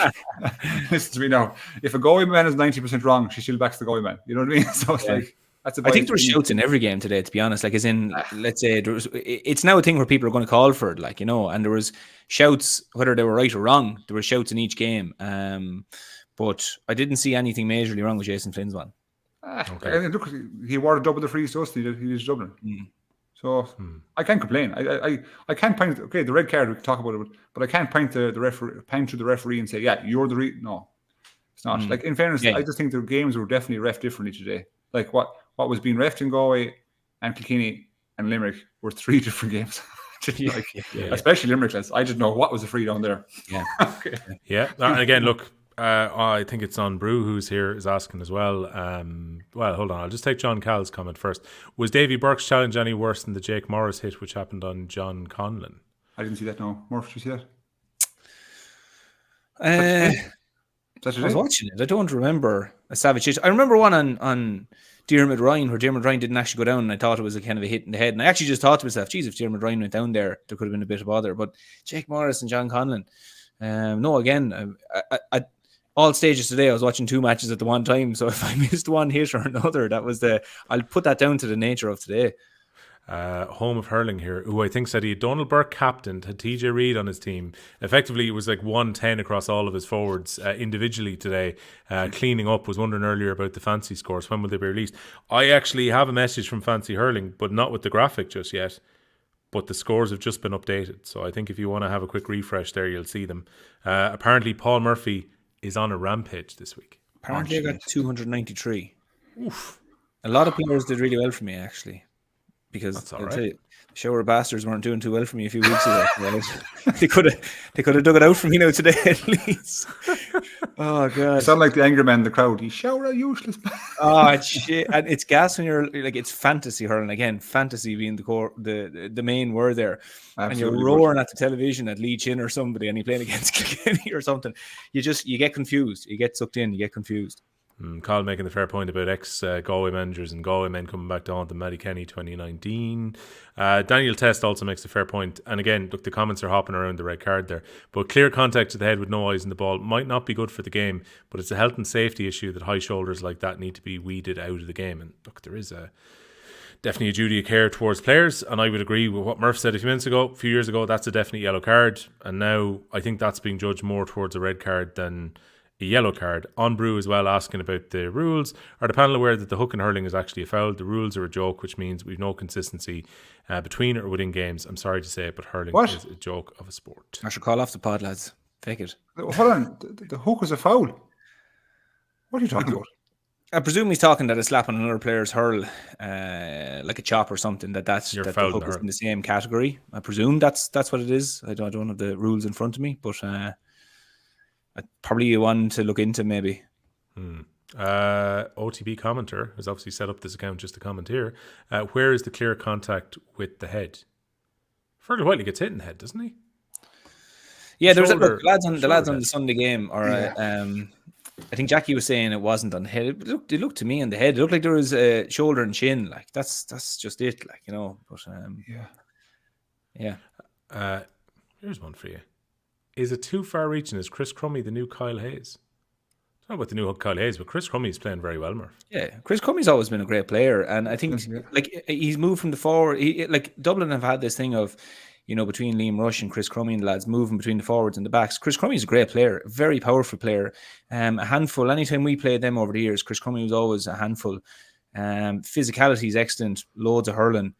listen to me now. If a Galway man is 90% wrong, she still backs the Galway man. You know what I mean? So it's like. I think there were shouts in every game today, to be honest. Like, as in, let's say, it's now a thing where people are going to call for it, like, and there was shouts, whether they were right or wrong, there were shouts in each game. But I didn't see anything majorly wrong with Jason Flynn's one. Okay. Look, he awarded double the frees to us. He was Dublin. So I can't complain. I can't point. Okay, the red card, we can talk about it, but I can't point to the referee and say, yeah, you're the no. It's not. Like, in fairness, I just think the games were definitely ref differently today. Like what was being refed in Galway and Kilkenny and Limerick were 3 different games. Especially Limerick. I didn't know what was a free down there. Yeah. Okay. Yeah. And again, look, I think it's on Brew who's here is asking as well. Well, hold on. I'll just take John Call's comment first. Was Davy Burke's challenge any worse than the Jake Morris hit which happened on John Conlon? I didn't see that. No. Murph, did you see that? I was watching it. I don't remember a savage hit. I remember one on Diarmuid Ryan where Diarmuid Ryan didn't actually go down, and I thought it was a kind of a hit in the head. And I actually just thought to myself, geez, if Diarmuid Ryan went down there could have been a bit of bother. But Jake Morris and John Conlon, no, again, all stages today, I was watching 2 matches at the one time. So if I missed one hit or another, I'll put that down to the nature of today. Home of Hurling here, who I think said he had Donald Burke captained, had TJ Reid on his team. Effectively, it was like 110 across all of his forwards individually today. Cleaning up, was wondering earlier about the fancy scores. When will they be released? I actually have a message from Fancy Hurling, but not with the graphic just yet. But the scores have just been updated. So I think if you want to have a quick refresh there, you'll see them. Apparently, Paul Miurphy is on a rampage this week. Apparently, I got 293. Oof. A lot of players did really well for me, actually. Because I'll tell you, Shower Bastards weren't doing too well for me a few weeks ago. Right? They could have dug it out for me now today at least. Oh god! You sound like the angry man in the crowd. You shower useless. Oh shit! And it's gas when you're like, it's fantasy hurling again. Fantasy being the core, the main word there. Absolutely. And you're roaring at the television at Lee Chin or somebody, and you're playing against Kilkenny or something. You get confused. You get sucked in. You get confused. Carl making the fair point about ex-Galway managers and Galway men coming back to haunt them. Matty Kenny 2019. Daniel Test also makes a fair point. And again, look, the comments are hopping around the red card there. But clear contact to the head with no eyes in the ball might not be good for the game, but it's a health and safety issue that high shoulders like that need to be weeded out of the game. And look, there is definitely a duty of care towards players, and I would agree with what Murph said a few years ago. That's a definite yellow card, and now I think that's being judged more towards a red card than a yellow card. On Brew as well, asking about the rules. Are the panel aware that the hook and hurling is actually a foul? The rules are a joke, which means we've no consistency between or within games. I'm sorry to say it, but hurling is a joke of a sport. I should call off the pod, lads. Fake it. Hold on, the hook is a foul. What are you talking about? I presume he's talking that a slap on another player's hurl, like a chop or something. That the hook is in the same category. I presume that's what it is. I don't have the rules in front of me, but probably one to look into maybe. OTB commenter has obviously set up this account just to comment here. Where is the clear contact with the head? Fairly Whiteley gets hit in the head, doesn't he? Yeah, there's the lads on the Sunday game, or I think Jackie was saying it wasn't on the head. It looked to me on the head. It looked like there was a shoulder and chin. Like that's just it. Like, you know. But yeah. Here's one for you. Is it too far reaching? Is Chris Crummey the new Kyle Hayes? I don't know about the new Kyle Hayes, but Chris Crummey's playing very well, Murph. Yeah, Chris Crummey's always been a great player, and I think like he's moved from the forward. Like Dublin have had this thing of, you know, between Liam Rush and Chris Crummey and the lads moving between the forwards and the backs. Chris Crummey's a great player, a very powerful player. A handful. Anytime we played them over the years, Chris Crummey was always a handful. Physicality is excellent. Loads of hurling.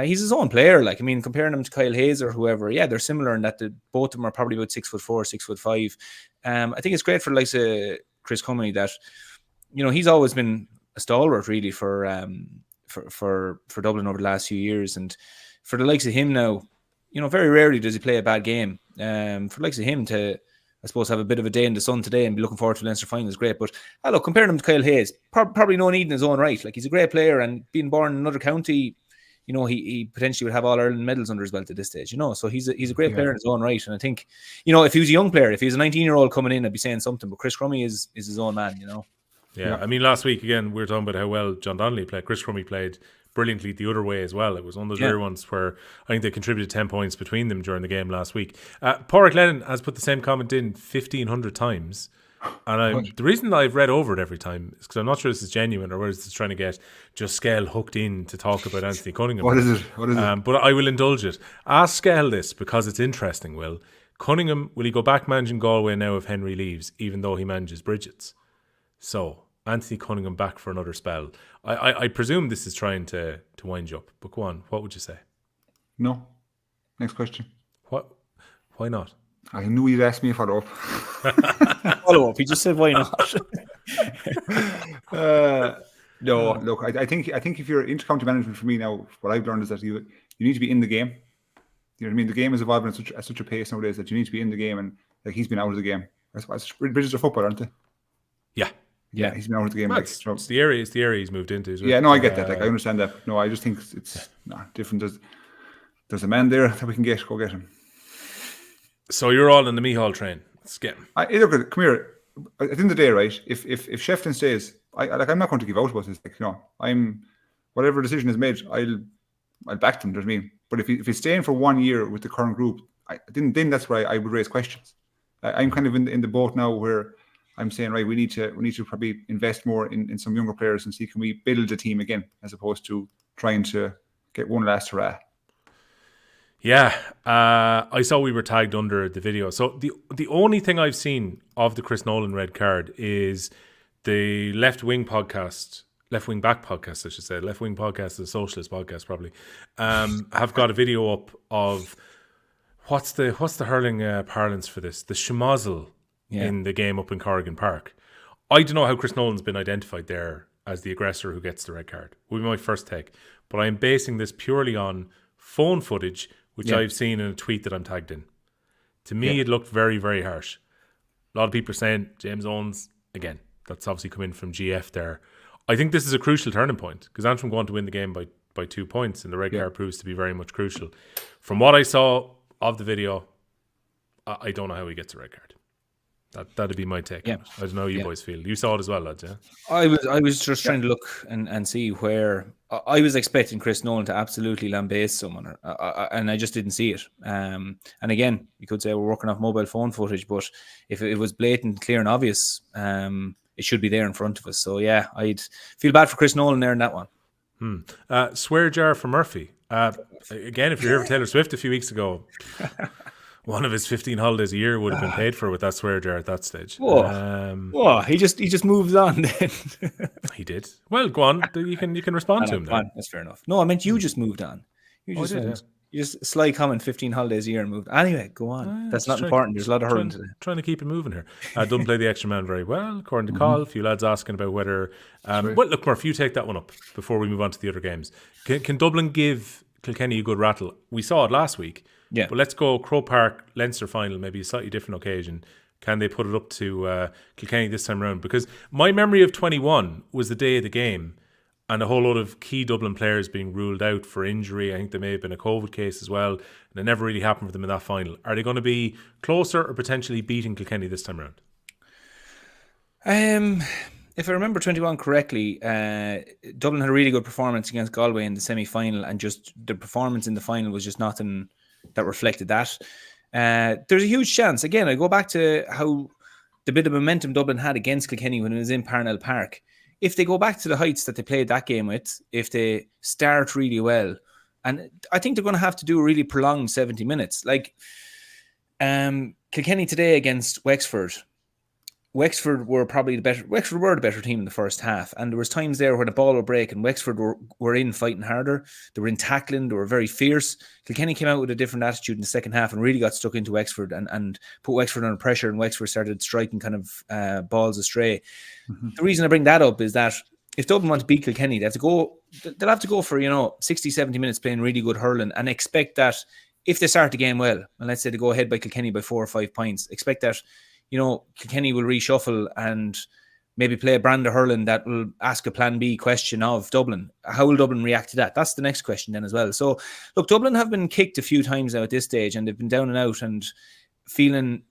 He's his own player. Like, I mean, comparing him to Kyle Hayes or whoever, yeah, they're similar in that both of them are probably about 6'4", 6'5". I think it's great for the likes of Chris Crummey that, you know, he's always been a stalwart really for Dublin over the last few years, and for the likes of him now, you know, very rarely does he play a bad game. For the likes of him to, I suppose, have a bit of a day in the sun today and be looking forward to the Leinster final is great. But look, comparing him to Kyle Hayes, probably no need in his own right. Like, he's a great player, and being born in another county, you know, he potentially would have all Ireland medals under his belt at this stage, you know. So he's a great player in his own right. And I think, you know, if he was a young player, if he was a 19-year-old coming in, I'd be saying something. But Chris Crummey is his own man, you know. Yeah, I mean, last week, again, we were talking about how well John Donnelly played. Chris Crummey played brilliantly the other way as well. It was one of those rare ones where I think they contributed 10 points between them during the game last week. Pádraig Lennon has put the same comment in 1,500 times. And the reason that I've read over it every time is because I'm not sure this is genuine, or whether it's trying to get just Skehill hooked in to talk about Anthony Cunningham. What is it? But I will indulge it. Ask Skehill this because it's interesting, Will. Cunningham, will he go back managing Galway now if Henry leaves, even though he manages Bridget's? So, Anthony Cunningham back for another spell. I presume this is trying to wind you up. But go on, what would you say? No. Next question. What? Why not? I knew you'd ask me a follow-up. Follow up. He just said, "Why not?" No, look. I think if you're inter-county management, for me now, what I've learned is that you need to be in the game. You know what I mean? The game is evolving at such a pace nowadays that you need to be in the game, and like, he's been out of the game. Bridges are football, aren't they? Yeah, he's been out of the game. Well, it's the area he's moved into. Yeah, no, I get that. Like, I understand that. No, I just think it's different. There's a man there that we can get. Go get him. So you're all in the Mihal train. Let's get him. Look, come here. At the end of the day, right? If Shefflin stays, I'm not going to give out about this. Like, you know, whatever decision is made, I'll back them. Do you know what I mean? But if he's staying for 1 year with the current group, then that's where I would raise questions. I'm kind of in the boat now where I'm saying, right, we need to probably invest more in some younger players and see can we build a team again as opposed to trying to get one last hurrah. Yeah, I saw we were tagged under the video. So the only thing I've seen of the Chris Nolan red card is the Left Wing Back podcast, I should say. Left Wing podcast, the socialist podcast, probably, have got a video up of what's the hurling parlance for this? The schmozzle in the game up in Corrigan Park. I don't know how Chris Nolan's been identified there as the aggressor who gets the red card. Would be my first take, but I'm basing this purely on phone footage, which I've seen in a tweet that I'm tagged in. To me, it looked very, very harsh. A lot of people are saying James Owens, again, that's obviously come in from GF there. I think this is a crucial turning point because Antrim going to win the game by 2 points and the red card proves to be very much crucial. From what I saw of the video, I don't know how he gets a red card. That'd be my take. Yeah. I don't know how you boys feel. You saw it as well, lads, yeah? I was just trying to look and see where I was expecting Chris Nolan to absolutely lambaste someone, and I just didn't see it. And again, you could say we're working off mobile phone footage, but if it was blatant, clear and obvious, it should be there in front of us. So yeah, I'd feel bad for Chris Nolan there in that one. Swear jar for Murphy. Again, if you're here for Taylor Swift a few weeks ago, one of his 15 holidays a year would have been paid for with that swear jar at that stage. Whoa, he just moved on then. He did. Well, go on. You can respond to him then. That's fair enough. No, I meant you just moved on. You just sly comment 15 holidays a year and moved. Anyway, go on. That's not important. There's a lot of hurling today. Trying to keep it moving here. Doesn't play the extra man very well, according to Cahill. A few lads asking about whether... well, look, Murph, you take that one up before we move on to the other games. Can Dublin give Kilkenny a good rattle? We saw it last week. Yeah. But let's go Croke Park, Leinster final, maybe a slightly different occasion. Can they put it up to Kilkenny this time around? Because my memory of 21 was the day of the game and a whole lot of key Dublin players being ruled out for injury. I think there may have been a COVID case as well. And it never really happened for them in that final. Are they going to be closer or potentially beating Kilkenny this time around? If I remember 21 correctly, Dublin had a really good performance against Galway in the semi-final, and just the performance in the final was just nothing that reflected that. There's a huge chance. Again, I go back to how the bit of momentum Dublin had against Kilkenny when it was in Parnell Park. If they go back to the heights that they played that game with, if they start really well, and I think they're going to have to do a really prolonged 70 minutes. Like Kilkenny today against Wexford. Wexford were probably the better team in the first half, and there was times there where the ball would break and Wexford were in fighting harder. They were in tackling, they were very fierce. Kilkenny came out with a different attitude in the second half and really got stuck into Wexford and put Wexford under pressure, and Wexford started striking kind of balls astray. The reason I bring that up is that if Dublin want to beat Kilkenny, they'll have to go for 60, 70 minutes playing really good hurling and expect that if they start the game well, and let's say they go ahead by Kilkenny by 4 or 5 points, expect that Kilkenny will reshuffle and maybe play a brand of hurling that will ask a plan B question of Dublin. How will Dublin react to that? That's the next question then as well. So, look, Dublin have been kicked a few times now at this stage, and they've been down and out and feeling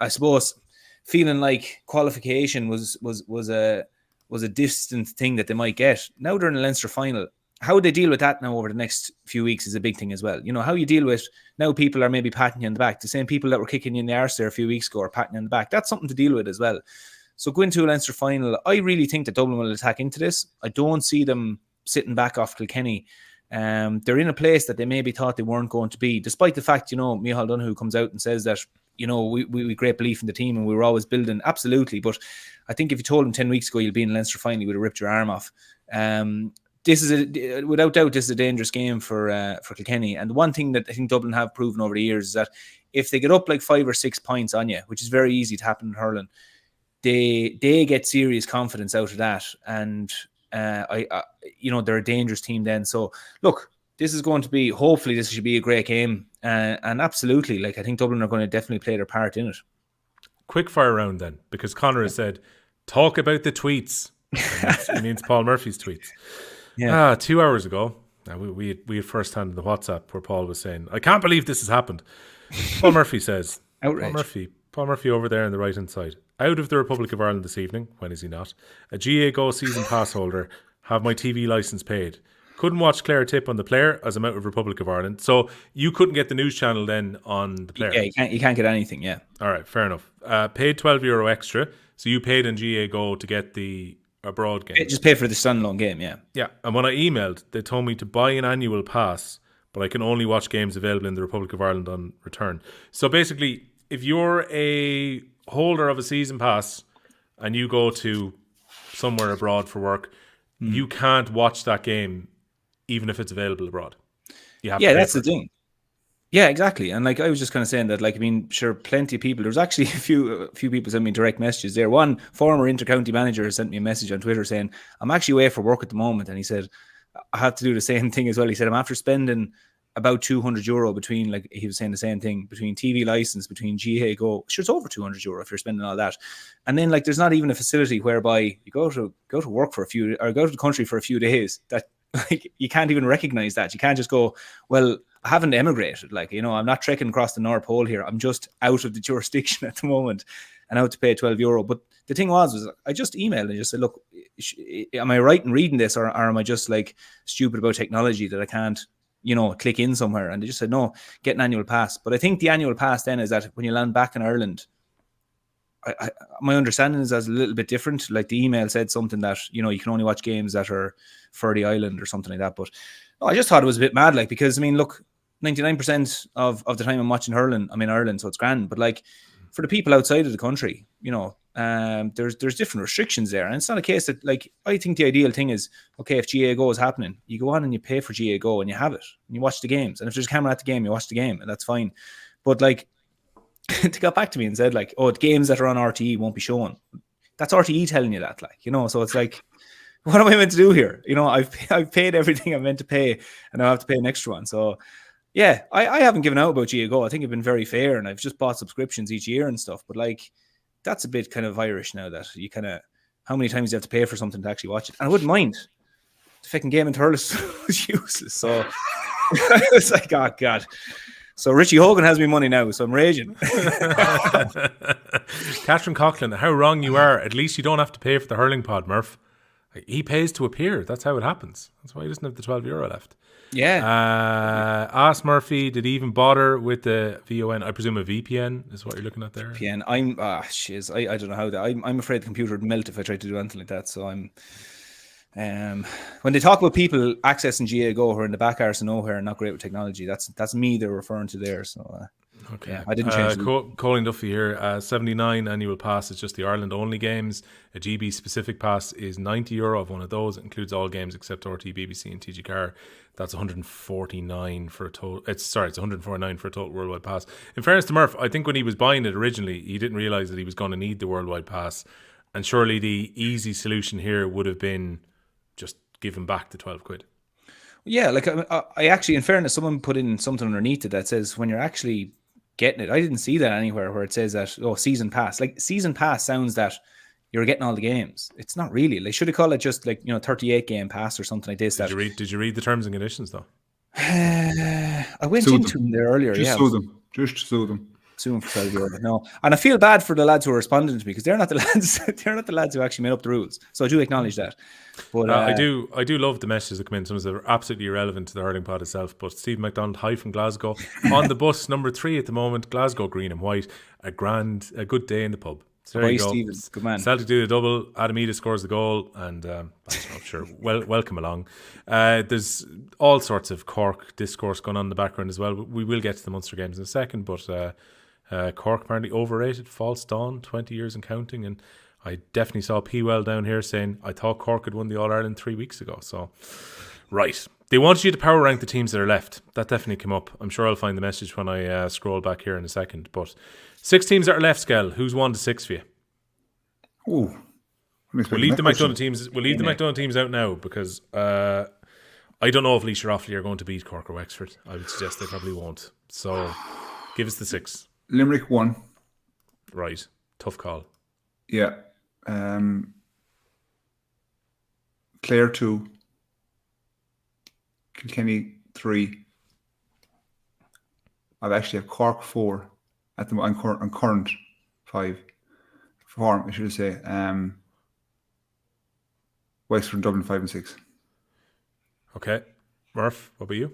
like qualification was a distant thing that they might get. Now they're in the Leinster final. How they deal with that now over the next few weeks is a big thing as well. How you deal with now people are maybe patting you on the back. The same people that were kicking you in the arse there a few weeks ago are patting you on the back. That's something to deal with as well. So going to a Leinster final, I really think that Dublin will attack into this. I don't see them sitting back off Kilkenny. They're in a place that they maybe thought they weren't going to be, despite the fact, Micheál Donoghue comes out and says that, we great belief in the team and we were always building. Absolutely. But I think if you told him 10 weeks ago you'll be in Leinster final, you would have ripped your arm off. This is without doubt, this is a dangerous game for Kilkenny. And the one thing that I think Dublin have proven over the years is that if they get up like 5 or 6 points on you, which is very easy to happen in hurling, they get serious confidence out of that. And they're a dangerous team then. So look, this is going to be, hopefully this should be a great game. And absolutely, I think Dublin are going to definitely play their part in it. Quick fire round then, because Conor has said, talk about the tweets. He means Paul Miurphy's tweets. Yeah. 2 hours ago, we had first hand in the WhatsApp where Paul was saying, I can't believe this has happened. Paul Miurphy says, outrage. Paul Miurphy over there on the right hand side, out of the Republic of Ireland this evening, when is he not? A GA Go season pass holder, have my TV licence paid. Couldn't watch Clare tip on the player as I'm out of Republic of Ireland. So you couldn't get the news channel then on the player. Yeah, you can't get anything, yeah. All right, fair enough. Paid €12 extra. So you paid in GA Go to get the abroad game. Just pay for the standalone game, yeah. Yeah, and when I emailed, they told me to buy an annual pass, but I can only watch games available in the Republic of Ireland on return. So basically, if you're a holder of a season pass and you go to somewhere abroad for work, you can't watch that game even if it's available abroad. You have to pay that's for the thing. Yeah, exactly. And like I was just kind of saying that, like, I mean, sure, plenty of people. There's actually a few people sent me direct messages there. One former intercounty manager sent me a message on Twitter saying, I'm actually away for work at the moment. And he said, I have to do the same thing as well. He said, I'm after spending about €200 between, like he was saying the same thing, between TV license, between GA Go. Sure, it's over €200 if you're spending all that. And then like there's not even a facility whereby you go to work for go to the country for a few days that like you can't even recognize that. You can't just go, well, I haven't emigrated. Like, you know, I'm not trekking across the North Pole here. I'm just out of the jurisdiction at the moment and I have to pay €12. But the thing was I just emailed and just said, look, am I right in reading this or am I just like stupid about technology that I can't, you know, click in somewhere? And they just said, no, get an annual pass. But I think the annual pass then is that when you land back in Ireland, my understanding is that's a little bit different. Like the email said something that, you know, you can only watch games that are for the island or something like that. But no, I just thought it was a bit mad, like, because I mean, look, 99% of the time I'm watching hurling, I'm in Ireland, so it's grand. But like for the people outside of the country, you know, there's different restrictions there. And it's not a case that, like, I think the ideal thing is, okay, if GA Go is happening, you go on and you pay for GA Go and you have it and you watch the games. And if there's a camera at the game, you watch the game and that's fine. But like, they got back to me and said like, oh, the games that are on RTE won't be shown. That's RTE telling you that, like, you know, so it's like, what am I meant to do here? You know, I've paid everything I'm meant to pay and I have to pay an extra one. So yeah, I haven't given out about GA Go. I think I've been very fair and I've just bought subscriptions each year and stuff. But like, that's a bit kind of Irish now that you kind of, how many times you have to pay for something to actually watch it. And I wouldn't mind. The fucking game in Hurlis was useless. So I was like, oh God. So Richie Hogan has me money now, so I'm raging. Catherine Coughlin, how wrong you are. At least you don't have to pay for the hurling pod, Murph. He pays to appear. That's how it happens. That's why he doesn't have the €12 left. Yeah. Ask Murphy, did he even bother with the VON? I presume a VPN is what you're looking at there. VPN. I don't know how that. I'm afraid the computer would melt if I tried to do anything like that. So I'm. When they talk about people accessing GA Go who are in the back arse of nowhere and not great with technology, that's me they're referring to there. So okay, yeah, I didn't change. Colin Duffy here. 79 annual pass is just the Ireland only games. A GB specific pass is €90 of one of those. It includes all games except RT, BBC, and TG Car. That's 149 for a total. It's 149 for a total worldwide pass. In fairness to Murph, I think when he was buying it originally, he didn't realise that he was going to need the worldwide pass. And surely the easy solution here would have been just give him back the £12. Yeah, like I actually, in fairness, someone put in something underneath it that says when you're actually getting it. I didn't see that anywhere where it says that, oh, season pass. Like season pass sounds that you're getting all the games. It's not really. They should have called it just like, 38 game pass or something like this. Did you read the terms and conditions though? I went into them there earlier. Just sue them. Sue them for €12. No, and I feel bad for the lads who are responding to me because they're not the lads. They're not the lads who actually made up the rules. So I do acknowledge that. But I do love the messages that come in. Some of them are absolutely irrelevant to the hurling pod itself. But Steve McDonald, hi from Glasgow, on the bus number 3 at the moment. Glasgow green and white. A good day in the pub. So there you go. Stephen, good man. Celtic do the double. Adamita scores the goal, and I'm sure. Welcome along. There's all sorts of Cork discourse going on in the background as well. We will get to the Munster games in a second, but Cork apparently overrated. False dawn, 20 years and counting. And I definitely saw P-Well down here saying I thought Cork had won the All Ireland 3 weeks ago. So, right. They wanted you to power rank the teams that are left. That definitely came up. I'm sure I'll find the message when I scroll back here in a second. But 6 teams that are left, Skell. Who's 1 to 6 for you? Oh, we'll leave the McDonagh teams. We'll leave the McDonagh teams out now because I don't know if Laois or Offaly are going to beat Cork or Wexford. I would suggest they probably won't. So, give us the 6. Limerick 1. Right, tough call. Yeah. Clare 2. Kilkenny 3. I've actually have Cork 4 at the on current 5 form. I should say. Wexford and Dublin 5 and 6. Okay, Murph, what about you?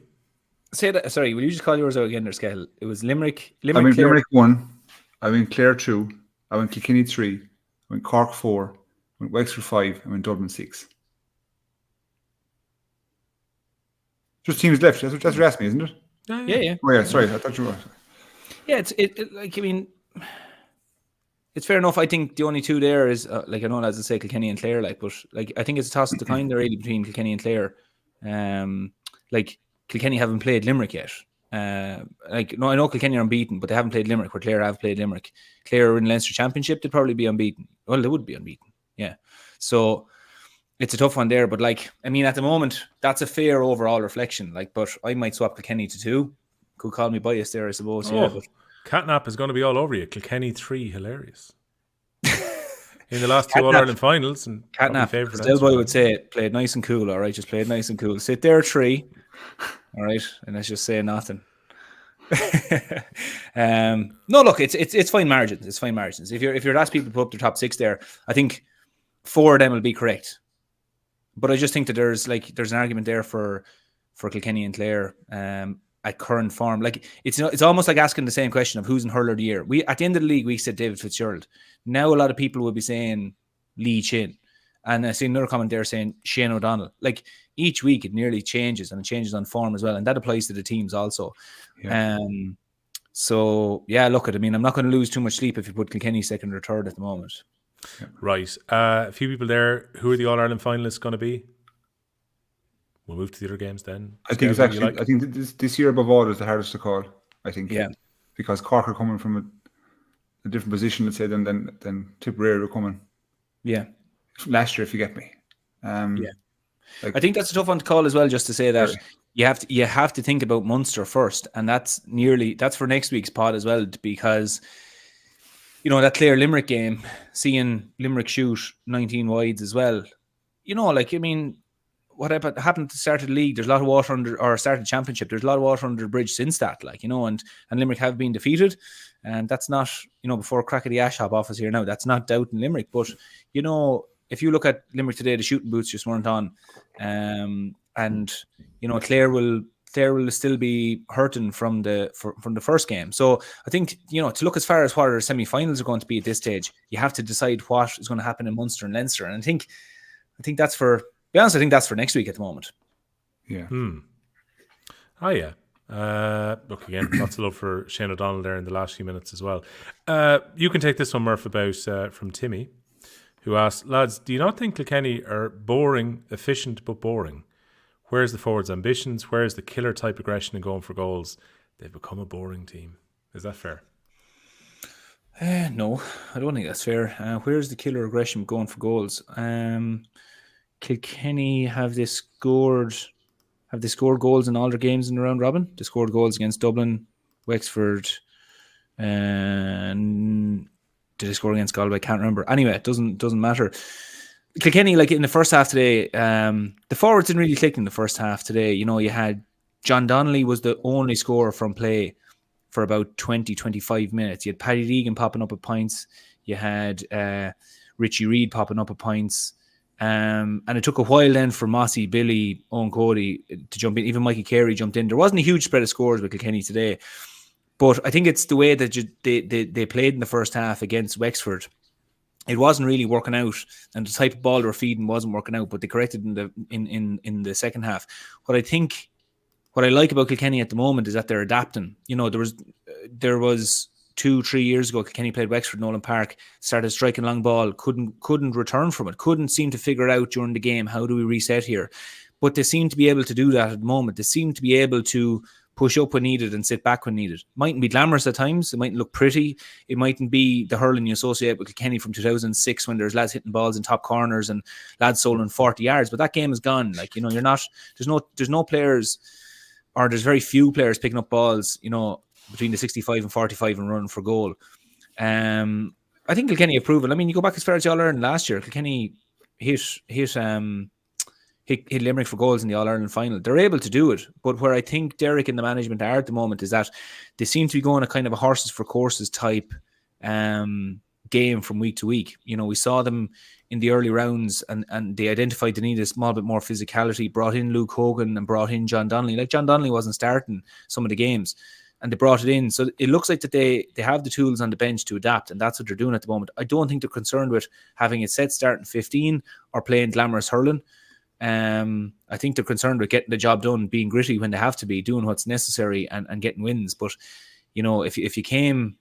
Say that. Sorry, will you just call yours out again, there, Skehill? It was Limerick. I mean Limerick 1. I mean Clare 2. I went Kilkenny 3. I went Cork 4, I went Wexford 5, I went Dublin 6. Just teams left. That's what you're asking me, isn't it? Yeah. Oh yeah, sorry, I thought you were. Yeah, like, I mean, it's fair enough. I think the only two there is like, I know as I say Kilkenny and Clare, like, but like I think it's a toss of the kind there really between Kilkenny and Clare. Like Kilkenny haven't played Limerick yet. Like, no, I know Kilkenny are unbeaten, but they haven't played Limerick, where Clare have played Limerick. Clare are in Leinster Championship, they'd probably be unbeaten. Well, they would be unbeaten. Yeah. So it's a tough one there, but like, I mean, at the moment, that's a fair overall reflection. Like, but I might swap Kilkenny to 2. Could call me biased there, I suppose. Yeah, but Catnap is going to be all over you. Kilkenny 3, hilarious. In the last 2 All-Ireland finals. And Catnap, as Del Boy would say, played nice and cool, all right? Just played nice and cool. Sit there 3, all right? And let's just say nothing. No, look, it's fine margins. It's fine margins. If you're to ask people to put up their top 6 there, I think 4 of them will be correct. But I just think that there's an argument there for Kilkenny and Clare at current form. Like, it's almost like asking the same question of who's in hurler of the year. We at the end of the league we said David Fitzgerald. Now a lot of people will be saying Lee Chin, and I see another comment there saying Shane O'Donnell. Like, each week it nearly changes, and it changes on form as well, and that applies to the teams also. Yeah. So yeah, look, I mean, I'm not going to lose too much sleep if you put Kilkenny second or third at the moment. Right. A few people there. Who are the All-Ireland finalists going to be? We'll move to the other games then. I think it's actually. I think this year above all is the hardest to call. I think. Yeah. Because Cork are coming from a different position, let's say, than Tipperary are coming. Yeah. Last year, if you get me. Yeah. I think that's a tough one to call as well. Just to say that you have to think about Munster first, and that's for next week's pod as well, because you know that Clare Limerick game, seeing Limerick shoot 19 wides as well. You know, like, I mean, what happened at the start of the league? There's a lot of water under, or start of the championship. There's a lot of water under the bridge since that, like, you know, and Limerick have been defeated, and that's not, you know, before crack of the ash hop office here now. That's not doubting Limerick, but you know, if you look at Limerick today, the shooting boots just weren't on, and you know, Clare will still be hurting from the first game. So I think, you know, to look as far as what our semi-finals are going to be at this stage, you have to decide what is going to happen in Munster and Leinster, and I think that's for. To be honest, I think that's for next week at the moment. Yeah. Oh, yeah. Look, again, lots of love for Shane O'Donnell there in the last few minutes as well. You can take this one, Murph, about from Timmy, who asked, lads, do you not think Kilkenny are boring, efficient but boring? Where's the forwards' ambitions? Where's the killer type aggression and going for goals? They've become a boring team. Is that fair? No, I don't think that's fair. Where's the killer aggression going for goals? Kilkenny have they scored goals in all their games in the round robin? They scored goals against Dublin, Wexford, and did they score against Galway? I can't remember. Anyway, it doesn't matter. Kilkenny, like in the first half today, the forwards didn't really click in the first half today. You know, you had John Donnelly was the only scorer from play for about 20-25 minutes. You had Paddy Deegan popping up at points. You had Richie Reid popping up at points. And it took a while then for Mossy, Billy, Owen Cody to jump in. Even Mikey Carey jumped in. There wasn't a huge spread of scores with Kilkenny today, but I think it's the way that they played in the first half against Wexford. It wasn't really working out, and the type of ball they were feeding wasn't working out. But they corrected in the second half. What I like about Kilkenny at the moment is that they're adapting. You know, there was 2-3 years ago, Kilkenny played Wexford in Nolan Park, started striking long ball, couldn't return from it, couldn't seem to figure out during the game, how do we reset here? But they seem to be able to do that at the moment. They seem to be able to push up when needed and sit back when needed. Mightn't be glamorous at times, it mightn't look pretty, it mightn't be the hurling you associate with Kilkenny from 2006 when there's lads hitting balls in top corners and lads soling 40 yards, but that game is gone. Like, you know, there's no players, or there's very few players picking up balls, you know, between the 65 and 45 and running for goal. I think Kilkenny have proven. I mean, you go back as far as the All-Ireland last year, Kilkenny hit Limerick for goals in the All-Ireland final. They're able to do it, but where I think Derek and the management are at the moment is that they seem to be going a kind of a horses for courses type game from week to week. You know, we saw them in the early rounds and they identified the need a small bit more physicality, brought in Luke Hogan and brought in John Donnelly. Like, John Donnelly wasn't starting some of the games. and they brought it in. So it looks like that they have the tools on the bench to adapt, and that's what they're doing at the moment. I don't think they're concerned with having a set start in 15 or playing glamorous hurling. I think they're concerned with getting the job done, being gritty when they have to be, doing what's necessary and getting wins. But, you know, if you came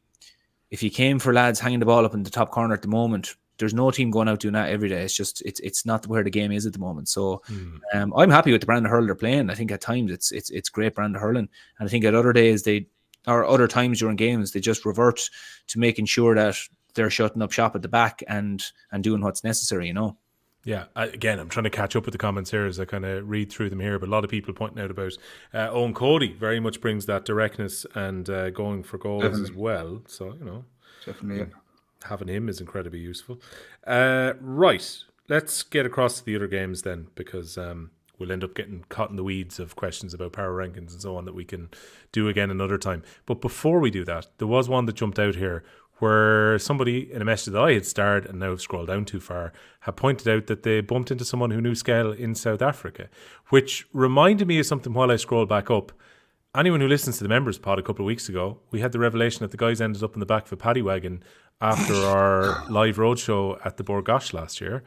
for lads hanging the ball up in the top corner at the moment, there's no team going out doing that every day. It's just, it's not where the game is at the moment. So I'm happy with the brand of hurl they're playing. I think at times it's great brand of hurling. And I think at other days other times during games, they just revert to making sure that they're shutting up shop at the back and doing what's necessary, you know. Yeah, again, I'm trying to catch up with the comments here as I kind of read through them here, but a lot of people pointing out about Owen Cody very much brings that directness and going for goals as well. So, you know, definitely having him is incredibly useful. Right, let's get across to the other games then, because we'll end up getting caught in the weeds of questions about power rankings and so on that we can do again another time. But before we do that, there was one that jumped out here where somebody in a message that I had starred and now have scrolled down too far had pointed out that they bumped into someone who knew Skehill in South Africa, which reminded me of something while I scrolled back up. Anyone who listens to the members pod a couple of weeks ago, we had the revelation that the guys ended up in the back of a paddy wagon after our live roadshow at the Bord Gáis last year.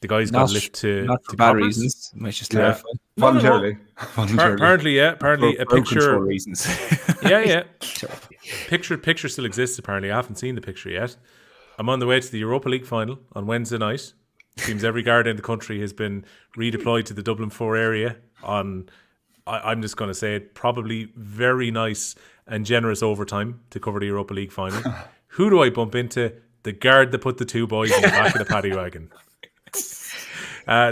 The guys got a lift to not for to bad Coppers. reasons. Might just clarify. Voluntarily. Apparently a picture. Reasons. Yeah. Picture still exists. Apparently, I haven't seen the picture yet. I'm on the way to the Europa League final on Wednesday night. Seems every guard in the country has been redeployed to the Dublin 4 area on. I'm just going to say it. Probably very nice and generous overtime to cover the Europa League final. Who do I bump into? The guard that put the two boys in the back of the paddy wagon.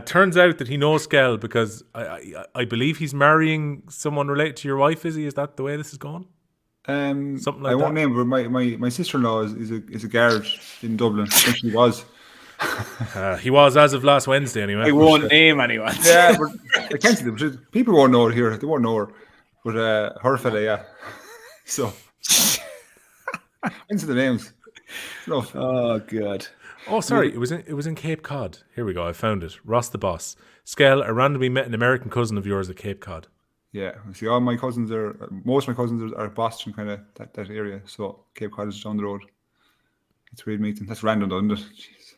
Turns out that he knows Skehill because I believe he's marrying someone related to your wife. Is he? Is that the way this is going? Something like I that. won't name, but my sister-in-law is a guard in Dublin. Actually, was. He was as of last Wednesday, anyway. I won't name anyone. Yeah, but I can't see them. People won't know it here. They won't know her. But her fella, yeah. So, into the names. No. Oh, God. Oh, sorry. It was in Cape Cod. Here we go. I found it. Ross the boss. Skehill, I randomly met an American cousin of yours at Cape Cod. Yeah. See, all my cousins most of my cousins are Boston, kind of that area. So Cape Cod is down the road. It's weird meeting. That's random, doesn't it? Jeez.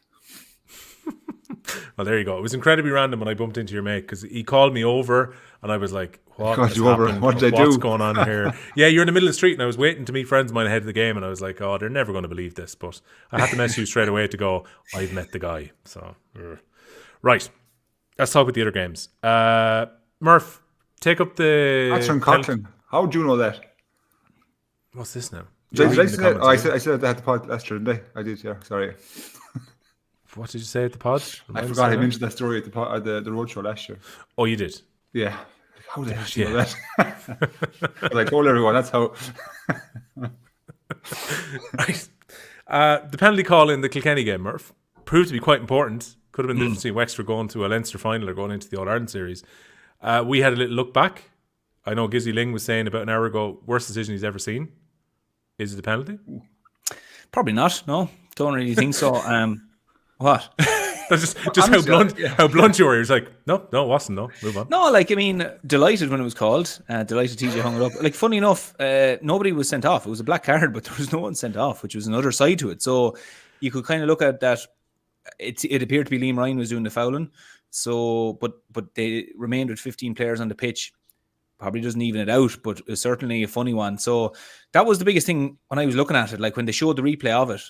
Well, there you go. It was incredibly random when I bumped into your mate because he called me over and I was like, what has happened? What did I do? What's going on here? Yeah, you're in the middle of the street and I was waiting to meet friends of mine ahead of the game and I was like, oh, they're never going to believe this. But I had to message you straight away to go, I've met the guy. So, right. Let's talk about the other games. Murph, take up the... That's from Coughlin. How do you know that? What's this now? Did I say that? Oh, I said they had the pod last year, didn't I? I did, yeah. Sorry. What did you say at the pod? I forgot I mentioned that story at the roadshow last year. Oh, you did? Yeah. How did I know that? I told everyone, that's how. Right. The penalty call in the Kilkenny game, Murph, proved to be quite important. Could have been the difference between Wexford going to a Leinster final or going into the All-Ireland series. We had a little look back. I know Gizzy Ling was saying about an hour ago, worst decision he's ever seen. Is it a penalty? Probably not, no. Don't really think so. What? That's just how blunt you were. You're like, no, it wasn't. No, move on. No, delighted when it was called. Delighted TJ hung it up. Funny enough, nobody was sent off. It was a black card, but there was no one sent off, which was another side to it. So you could kind of look at that. It appeared to be Liam Ryan was doing the fouling. So, but they remained with 15 players on the pitch. Probably doesn't even it out, but it was certainly a funny one. So that was the biggest thing when I was looking at it. Like when they showed the replay of it,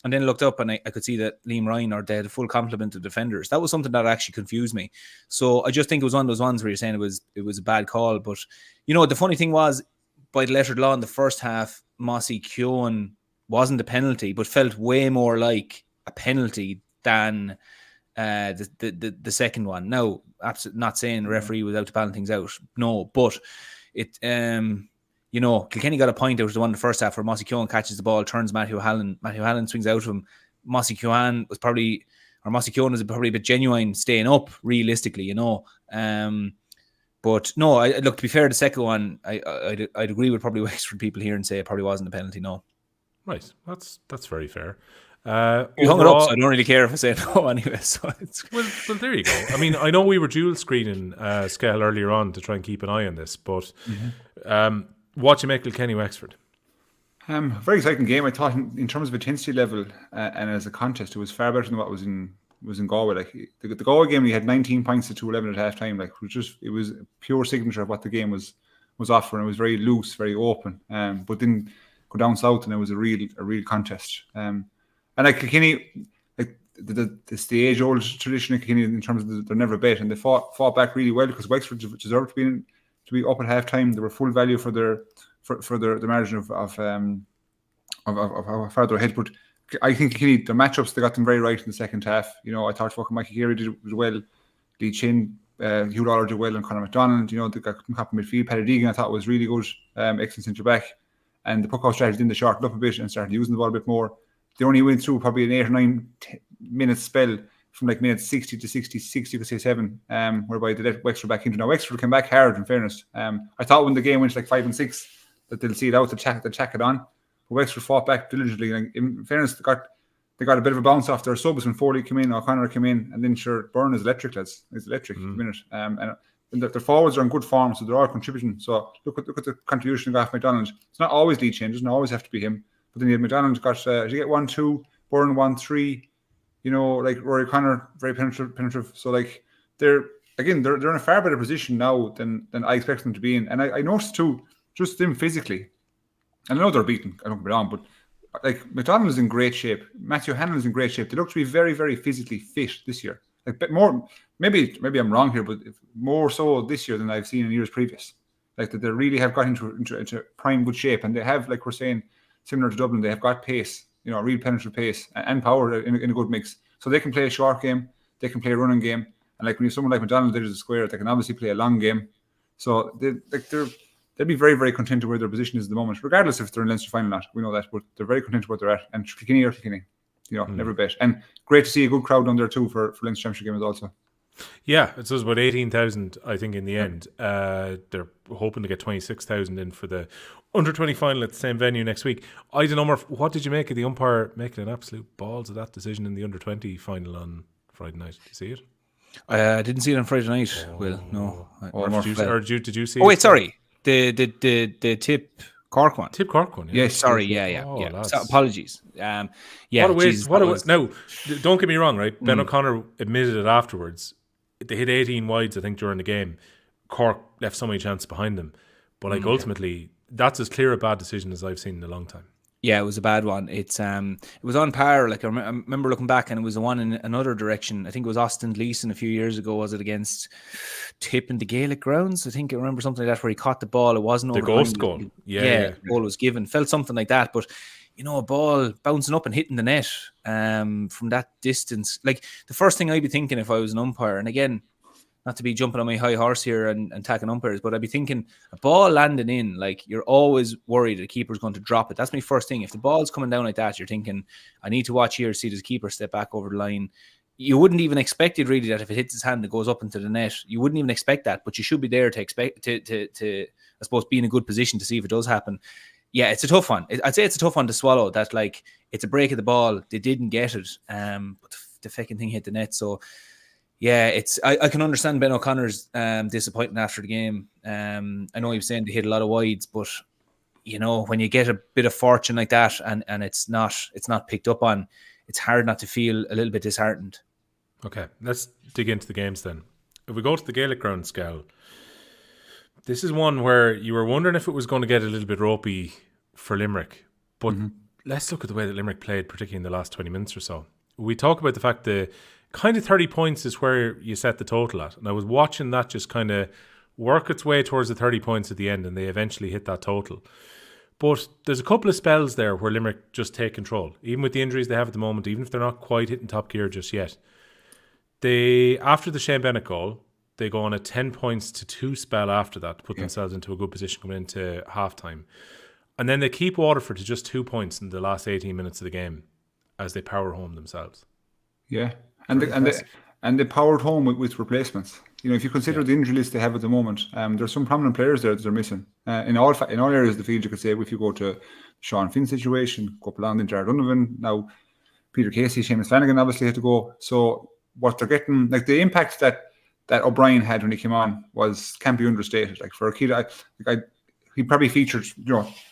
and then looked up and I could see that Liam Ryan they had a full complement of defenders. That was something that actually confused me. So I just think it was one of those ones where you're saying it was a bad call. But, the funny thing was, by the letter of law in the first half, Mossy Keown wasn't a penalty, but felt way more like a penalty than the second one. Now, absolutely not saying the referee was out to balance things out. No, but it... Kilkenny got a point out of the one in the first half where Mossy Keown catches the ball, turns Matthew Hallen swings out of him. Mossy Keown was probably a bit genuine staying up, realistically, But no, to be fair, the second one, I'd agree with probably Wexford people here and say it probably wasn't a penalty, no. Right, that's very fair. You hung it up, so I don't really care if I say no anyway. So well, there you go. I mean, I know we were dual screening Skehill earlier on to try and keep an eye on this, but What do you make Kilkenny Wexford? Very exciting game. I thought in terms of intensity level and as a contest, it was far better than what was in Galway. Like the Galway game, we had 19 points to 2-11 at half time. Like it was a pure signature of what the game was offering. It was very loose, very open. But then go down south and it was a real contest. And like Kilkenny, like it's the age-old tradition of Kilkenny in terms of they're never bet, and they fought back really well because Wexford deserved to be up at half time. They were full value for their margin of how far they're ahead. But I think Kilkenny, the matchups, they got them very right in the second half. You know, I thought fucking Mikey Geary did well, Lee Chin, Hugh Lawler did well, and Conor McDonald. You know, they got top midfield. Paddy Deegan, I thought was really good, excellent centre back. And the puck out strategy then they shortened up a bit and started using the ball a bit more. They only went through probably an 8 or 9 minute spell from like minutes 60 to 66, you could say 7, whereby they let Wexford back into. Now Wexford came back hard, in fairness. I thought when the game went to like 5 and 6 that they'll see it out, they'll check it on. But Wexford fought back diligently. And in fairness, they got a bit of a bounce off their subs when Foley came in, O'Connor came in, and then sure, Byrne is electric, lads. He's electric in a minute. And their forwards are in good form, so they're all contributing. So look at the contribution of Gaff McDonald. It's not always lead change, it doesn't always have to be him. But then you had McDonald got, you get 1-2, Byrne 1-3, you know, like Rory O'Connor, very penetrative. So like they're in a far better position now than I expect them to be in. And I noticed too, just them physically. And I know they're beaten, I don't get me wrong, but like McDonald is in great shape. Matthew Hanlon is in great shape. They look to be very, very physically fit this year. Like, but more, maybe I'm wrong here, but more so this year than I've seen in years previous. Like that they really have got into prime good shape, and they have, like we're saying, similar to Dublin, they have got pace, you know, real penetrative pace and power in a good mix. So they can play a short game, they can play a running game, and like when you have someone like McDonald there as a square, they can obviously play a long game. So they'll be very, very content to where their position is at the moment, regardless if they're in Leinster final or not. We know that, but they're very content to where they're at. And Kilkenny or Kilkenny, you know, never bet. And great to see a good crowd down there too for Leinster Championship games also. Yeah, it was about 18,000, I think, in the end. They're hoping to get 26,000 in for the under-20 final at the same venue next week. I don't know, Murph, what did you make of the umpire making an absolute balls of that decision in the under-20 final on Friday night? Did you see it? I didn't see it on Friday night, Will. No. Did you see it? Oh, wait, sorry. The Tip Cork one. Tip Cork one, yeah. Sorry, yeah. So, apologies. Yeah. What a waste. Now, don't get me wrong, right? Ben O'Connor admitted it afterwards. They hit 18 wides, I think, during the game. Cork left so many chances behind them. But like ultimately, that's as clear a bad decision as I've seen in a long time. Yeah, it was a bad one. It was on par. Like I remember looking back, and it was the one in another direction. I think it was Austin Leeson a few years ago. Was it against Tip in the Gaelic grounds? I think I remember something like that where he caught the ball. It wasn't the over ghost goal. Yeah, the goal was given. Felt something like that, but you know, a ball bouncing up and hitting the net from that distance. Like the first thing I'd be thinking if I was an umpire, and again, not to be jumping on my high horse here and attacking umpires, but I'd be thinking a ball landing in, like you're always worried the keeper's going to drop it. That's my first thing. If the ball's coming down like that, you're thinking, I need to watch here to see does the keeper step back over the line. You wouldn't even expect it really that if it hits his hand, it goes up into the net. You wouldn't even expect that, but you should be there to expect to I suppose, be in a good position to see if it does happen. Yeah, it's a tough one. I'd say it's a tough one to swallow. That like it's a break of the ball. They didn't get it, but the fucking thing hit the net. So yeah, I can understand Ben O'Connor's disappointment after the game. I know he was saying they hit a lot of wides, but you know when you get a bit of fortune like that and it's not picked up on, it's hard not to feel a little bit disheartened. Okay, let's dig into the games then. If we go to the Gaelic ground, Skehill, this is one where you were wondering if it was going to get a little bit ropey for Limerick. But let's look at the way that Limerick played, particularly in the last 20 minutes or so. We talk about the fact that kind of 30 points is where you set the total at. And I was watching that just kind of work its way towards the 30 points at the end, and they eventually hit that total. But there's a couple of spells there where Limerick just take control, even with the injuries they have at the moment, even if they're not quite hitting top gear just yet. They, after the Shane Bennett goal, they go on a 10 points to 2 spell after that to put themselves into a good position coming into half-time. And then they keep Waterford to just 2 points in the last 18 minutes of the game as they power home themselves. Yeah, and they powered home with replacements. You know, if you consider the injury list they have at the moment, there's some prominent players there that they're missing. In all areas of the field, you could say, if you go to Sean Finn's situation, go along in Jared Donovan, now Peter Casey, Seamus Flanagan obviously had to go. So what they're getting, like the impact that O'Brien had when he came on can't be understated. Like for a kid, he probably featured,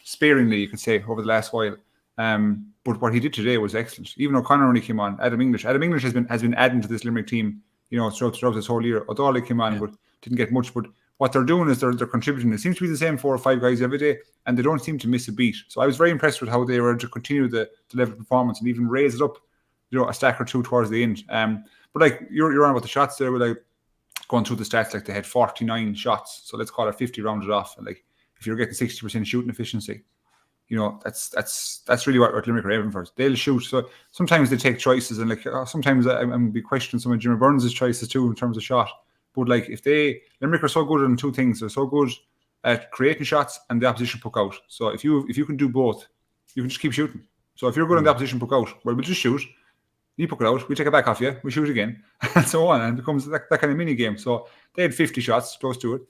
sparingly, you could say, over the last while. But what he did today was excellent. Even O'Connor only came on. Adam English has been adding to this Limerick team, throughout this whole year. O'Donnell came on, but didn't get much. But what they're doing is they're contributing. It seems to be the same 4 or 5 guys every day, and they don't seem to miss a beat. So I was very impressed with how they were to continue the level of performance and even raise it up, a stack or two towards the end. But like you're on about the shots there, with like going through the stats, like they had 49 shots. So let's call it 50 rounded off. And like if you're getting 60% shooting efficiency, that's really what Limerick are aiming for. They'll shoot. So sometimes they take choices, and like sometimes I'm be questioning some of Jimmy Burns' choices too in terms of shot. But like Limerick are so good on 2 things. They're so good at creating shots and the opposition puck out. So if you can do both, you can just keep shooting. So if you're good on the opposition puck out, well, we'll just shoot. You puck it out, we take it back off you, we shoot again, and so on, and it becomes that kind of mini game. So they had 50 shots, close to it,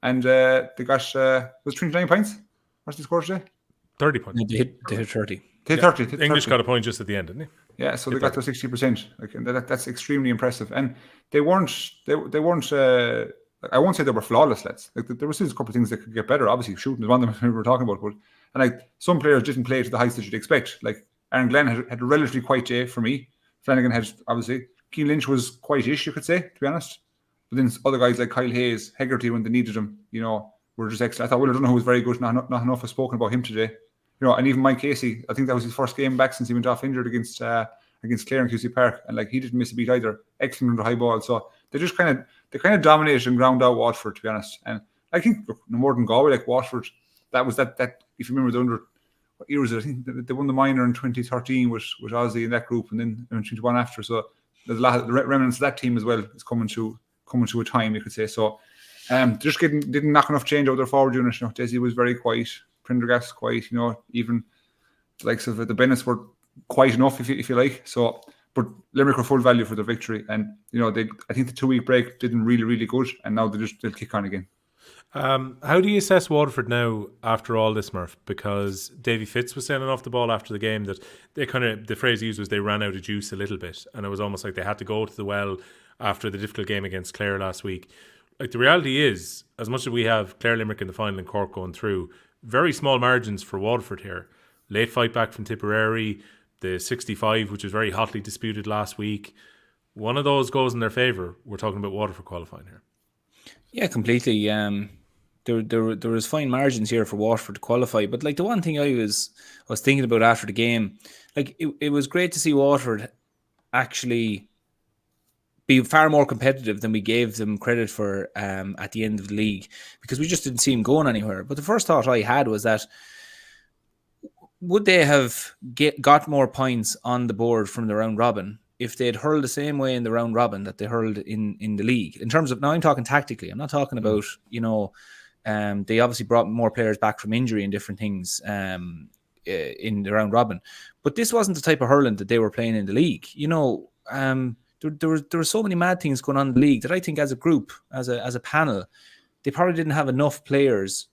and they got was 29 points. What's the score today? 30 points. They hit 30. They hit 30. English got a point just at the end, didn't he? Yeah, so they got to 60%. Like, and that's extremely impressive. And they weren't. I won't say they were flawless, lads. Like there were still a couple of things that could get better. Obviously, shooting is one of them we were talking about. But like some players didn't play to the heights that you'd expect. Like Aaron Glenn had a relatively quiet day for me. Flanagan had, obviously, Keane Lynch was quiet-ish, you could say, to be honest. But then other guys like Kyle Hayes, Hegarty, when they needed him, were just excellent. I thought Will O'Donoghue was very good. Not enough has spoken about him today. And even Mike Casey, I think that was his first game back since he went off injured against Clare in QC Park, and like he didn't miss a beat either. Excellent under high ball. So they just kind of dominated and ground out Waterford, to be honest. And I think no more than Galway, like Waterford, that was that. If you remember the under. What year was it? I think they won the minor in 2013 with Ozzy in that group, and then in 2021 after. So there's a lot of the remnants of that team as well is coming to a time, you could say. So just didn't knock enough change out their forward unit. Desi was very quiet, Prendergast quiet. Even the likes of the Bennetts were quiet enough, if you like. So, but Limerick were full value for their victory, and I think the 2-week break did them really, really good, and now they'll kick on again. How do you assess Waterford now after all this, Murph? Because Davy Fitz was saying off the ball after the game that the phrase he used was they ran out of juice a little bit, and it was almost like they had to go to the well after the difficult game against Clare last week. Like the reality is, as much as we have Clare Limerick in the final and Cork going through, very small margins for Waterford here. Late fight back from Tipperary, the 65, which was very hotly disputed last week. One of those goes in their favour. We're talking about Waterford qualifying here. Yeah, completely. There was fine margins here for Waterford to qualify, but like the one thing I was thinking about after the game, like it was great to see Waterford actually be far more competitive than we gave them credit for at the end of the league, because we just didn't see them going anywhere. But the first thought I had was that would they have got more points on the board from the round robin if they'd hurled the same way in the round robin that they hurled in the league? In terms of, now I'm talking tactically, I'm not talking about, they obviously brought more players back from injury and different things in the round robin. But this wasn't the type of hurling that they were playing in the league. There were so many mad things going on in the league that I think as a group, as a panel, they probably didn't have enough players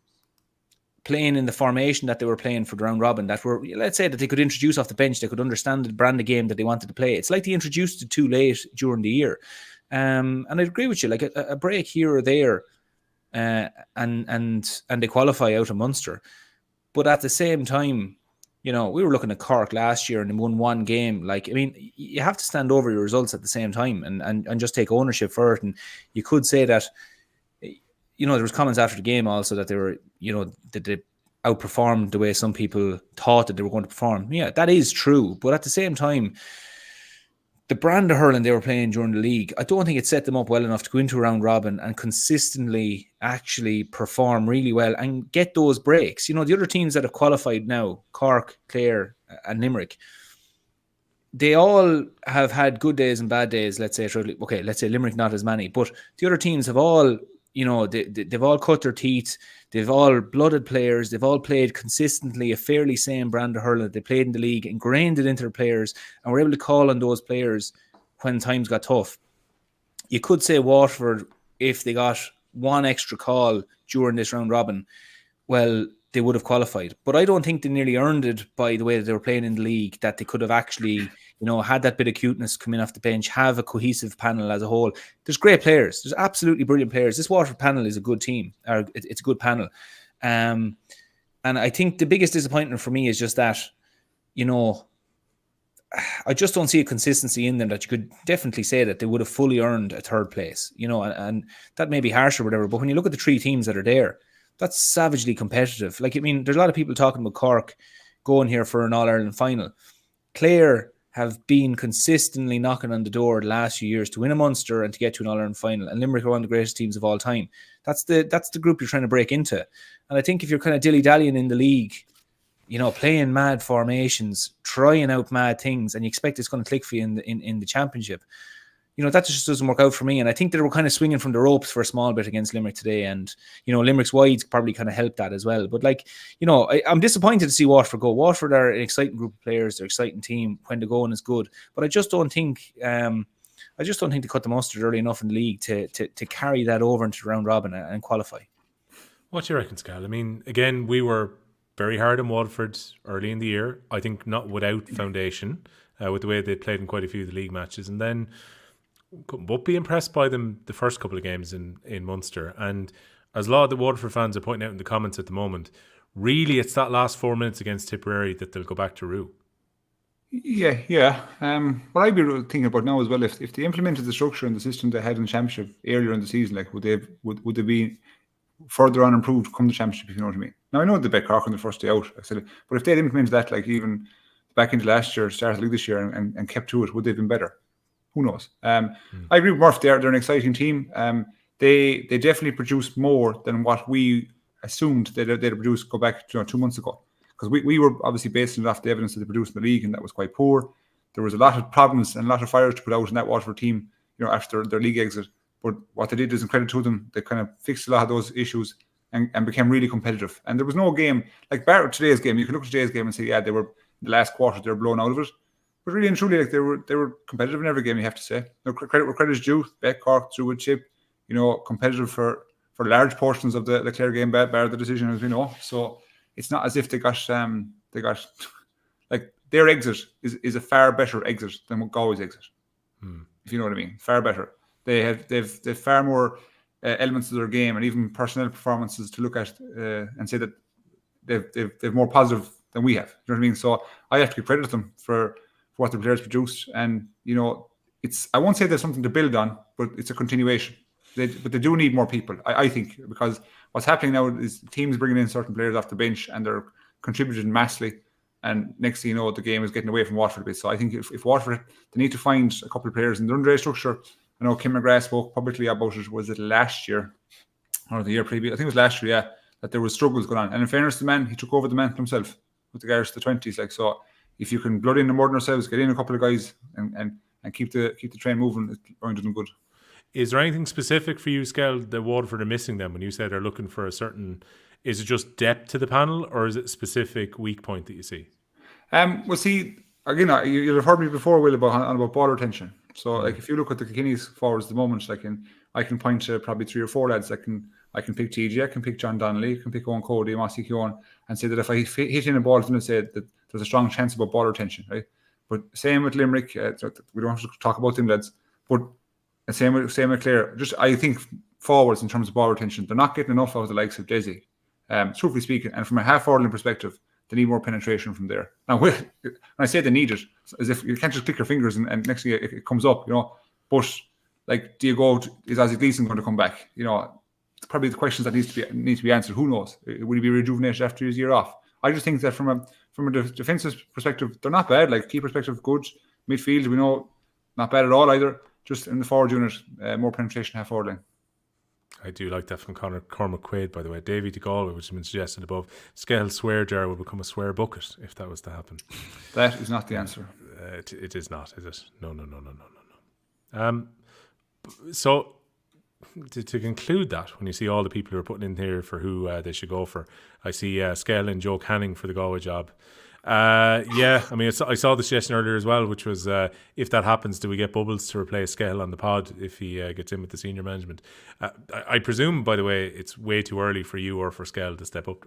playing in the formation that they were playing for the round robin that were, let's say, that they could introduce off the bench. They could understand the brand of game that they wanted to play. It's like they introduced it too late during the year. And I agree with you, like a break here or there, and they qualify out of Munster. But at the same time, we were looking at Cork last year and they won one game. Like, I mean, you have to stand over your results at the same time and just take ownership for it. And you could say that, there was comments after the game also that they were, that they outperformed the way some people thought that they were going to perform. Yeah, that is true. But at the same time, the brand of hurling they were playing during the league, I don't think it set them up well enough to go into a round robin and consistently actually perform really well and get those breaks. The other teams that have qualified now, Cork, Clare and Limerick, they all have had good days and bad days, let's say. Okay, let's say Limerick not as many, but the other teams have all, they've all cut their teeth. They've all blooded players. They've all played consistently a fairly same brand of hurling that they played in the league, ingrained it into their players, and were able to call on those players when times got tough. You could say Waterford, if they got one extra call during this round robin, well, they would have qualified. But I don't think they nearly earned it by the way that they were playing in the league, that they could have actually, had that bit of cuteness come in off the bench, have a cohesive panel as a whole. There's great players. There's absolutely brilliant players. This Waterford panel is a good team. Or it's a good panel. And I think the biggest disappointment for me is just that, I just don't see a consistency in them that you could definitely say that they would have fully earned a third place, and that may be harsh or whatever. But when you look at the 3 teams that are there, that's savagely competitive. There's a lot of people talking about Cork going here for an All-Ireland final. Clare have been consistently knocking on the door the last few years to win a Munster and to get to an All-Ireland final. And Limerick are one of the greatest teams of all time. That's the group you're trying to break into. And I think if you're kind of dilly-dallying in the league, playing mad formations, trying out mad things, and you expect it's going to click for you in the championship, that just doesn't work out for me. And I think they were kind of swinging from the ropes for a small bit against Limerick today. And, Limerick's wides probably kind of helped that as well. But I'm disappointed to see Waterford go. Waterford are an exciting group of players. They're an exciting team when the going is good. But I just don't think they cut the mustard early enough in the league to carry that over into the round robin and qualify. What do you reckon, Skehill? I mean, again, we were very hard on Waterford early in the year. I think not without foundation, with the way they played in quite a few of the league matches. And then couldn't but be impressed by them the first couple of games in Munster. And as a lot of the Waterford fans are pointing out in the comments at the moment, really it's that last 4 minutes against Tipperary that they'll go back to rue. Yeah. What I'd be thinking about now as well, if they implemented the structure and the system they had in the championship earlier in the season, would they be further on improved come the championship, if you know what I mean? Now I know they bet Cork on the first day out, but if they'd implemented that even back into last year, started the league this year and kept to it, would they have been better? Who knows? I agree with Murph. They're an exciting team. They definitely produce more than what we assumed they'd produce go back 2 months ago. Because we were obviously basing it off the evidence that they produced in the league, and that was quite poor. There was a lot of problems and a lot of fires to put out in that Waterford team, after their league exit. But what they did is, in credit to them, they kind of fixed a lot of those issues and became really competitive. And there was no game like today's game. You can look at today's game and say, yeah, they were in the last quarter, they were blown out of it. But really and truly, they were competitive in every game, you have to say. Credit where credit is due. Bet Cork through a chip, competitive for large portions of the Clare game, bar the decision, as we know. So it's not as if they got their exit is a far better exit than Galway's exit. If you know what I mean, far better. They've far more elements of their game and even personnel performances to look at and say that they've more positive than we have. You know what I mean? So I have to give credit to them for what the players produced, and I won't say there's something to build on, but it's a continuation. But they do need more people, I think, because what's happening now is teams bringing in certain players off the bench and they're contributing massively, and next thing you know, the game is getting away from Waterford a bit. So I think if Waterford, they need to find a couple of players in their underage structure. I know Kim McGrath spoke publicly about it, was it last year or the year previous? I think it was last year, yeah, that there was struggles going on. And in fairness to the man, he took over the mantle himself with regards to the 20s. So if you can blood in the more than ourselves, get in a couple of guys and keep the train moving, it's going to do them good. Is there anything specific for you, Skehill, that Waterford are missing them when you say they're looking for a certain... Is it just depth to the panel, or is it a specific weak point that you see? Well, see, again, you'll have heard me before, Will, about ball retention. So, if you look at the Kilkenny's forwards at the moment, I can point to probably 3 or 4 lads. I can pick TJ, I can pick John Donnelly, I can pick Owen Cody, Mossy Keown, and say that if I hit in a ball, it's going to say that there's a strong chance about ball retention, right? But same with Limerick, we don't have to talk about them lads, but same with Clare. Just I think forwards in terms of ball retention, they're not getting enough out of the likes of Desi, truthfully speaking. And from a half-forward perspective, they need more penetration from there. Now, when I say they need it, as if you can't just click your fingers and next thing it comes up, But do you go? Is Ozzy Gleeson going to come back? It's probably the questions that need to be answered. Who knows? Will he be rejuvenated after his year off? I just think that from a defensive perspective, they're not bad. Key perspective, good. Midfield, we know, not bad at all either. Just in the forward unit, more penetration half forward line. I do like that from Cormac Quaid, by the way. Davy de Galway, which has been suggested above. Skehill swear jar will become a swear bucket if that was to happen. That is not the answer. It is not, is it? No. So, to conclude that, when you see all the people who are putting in here for who they should go for, I see Skehill and Joe Canning for the Galway job. Yeah, I mean, I saw the suggestion earlier as well, which was if that happens, do we get Bubbles to replace Skehill on the pod if he gets in with the senior management? I presume, by the way, it's way too early for you or for Skehill to step up,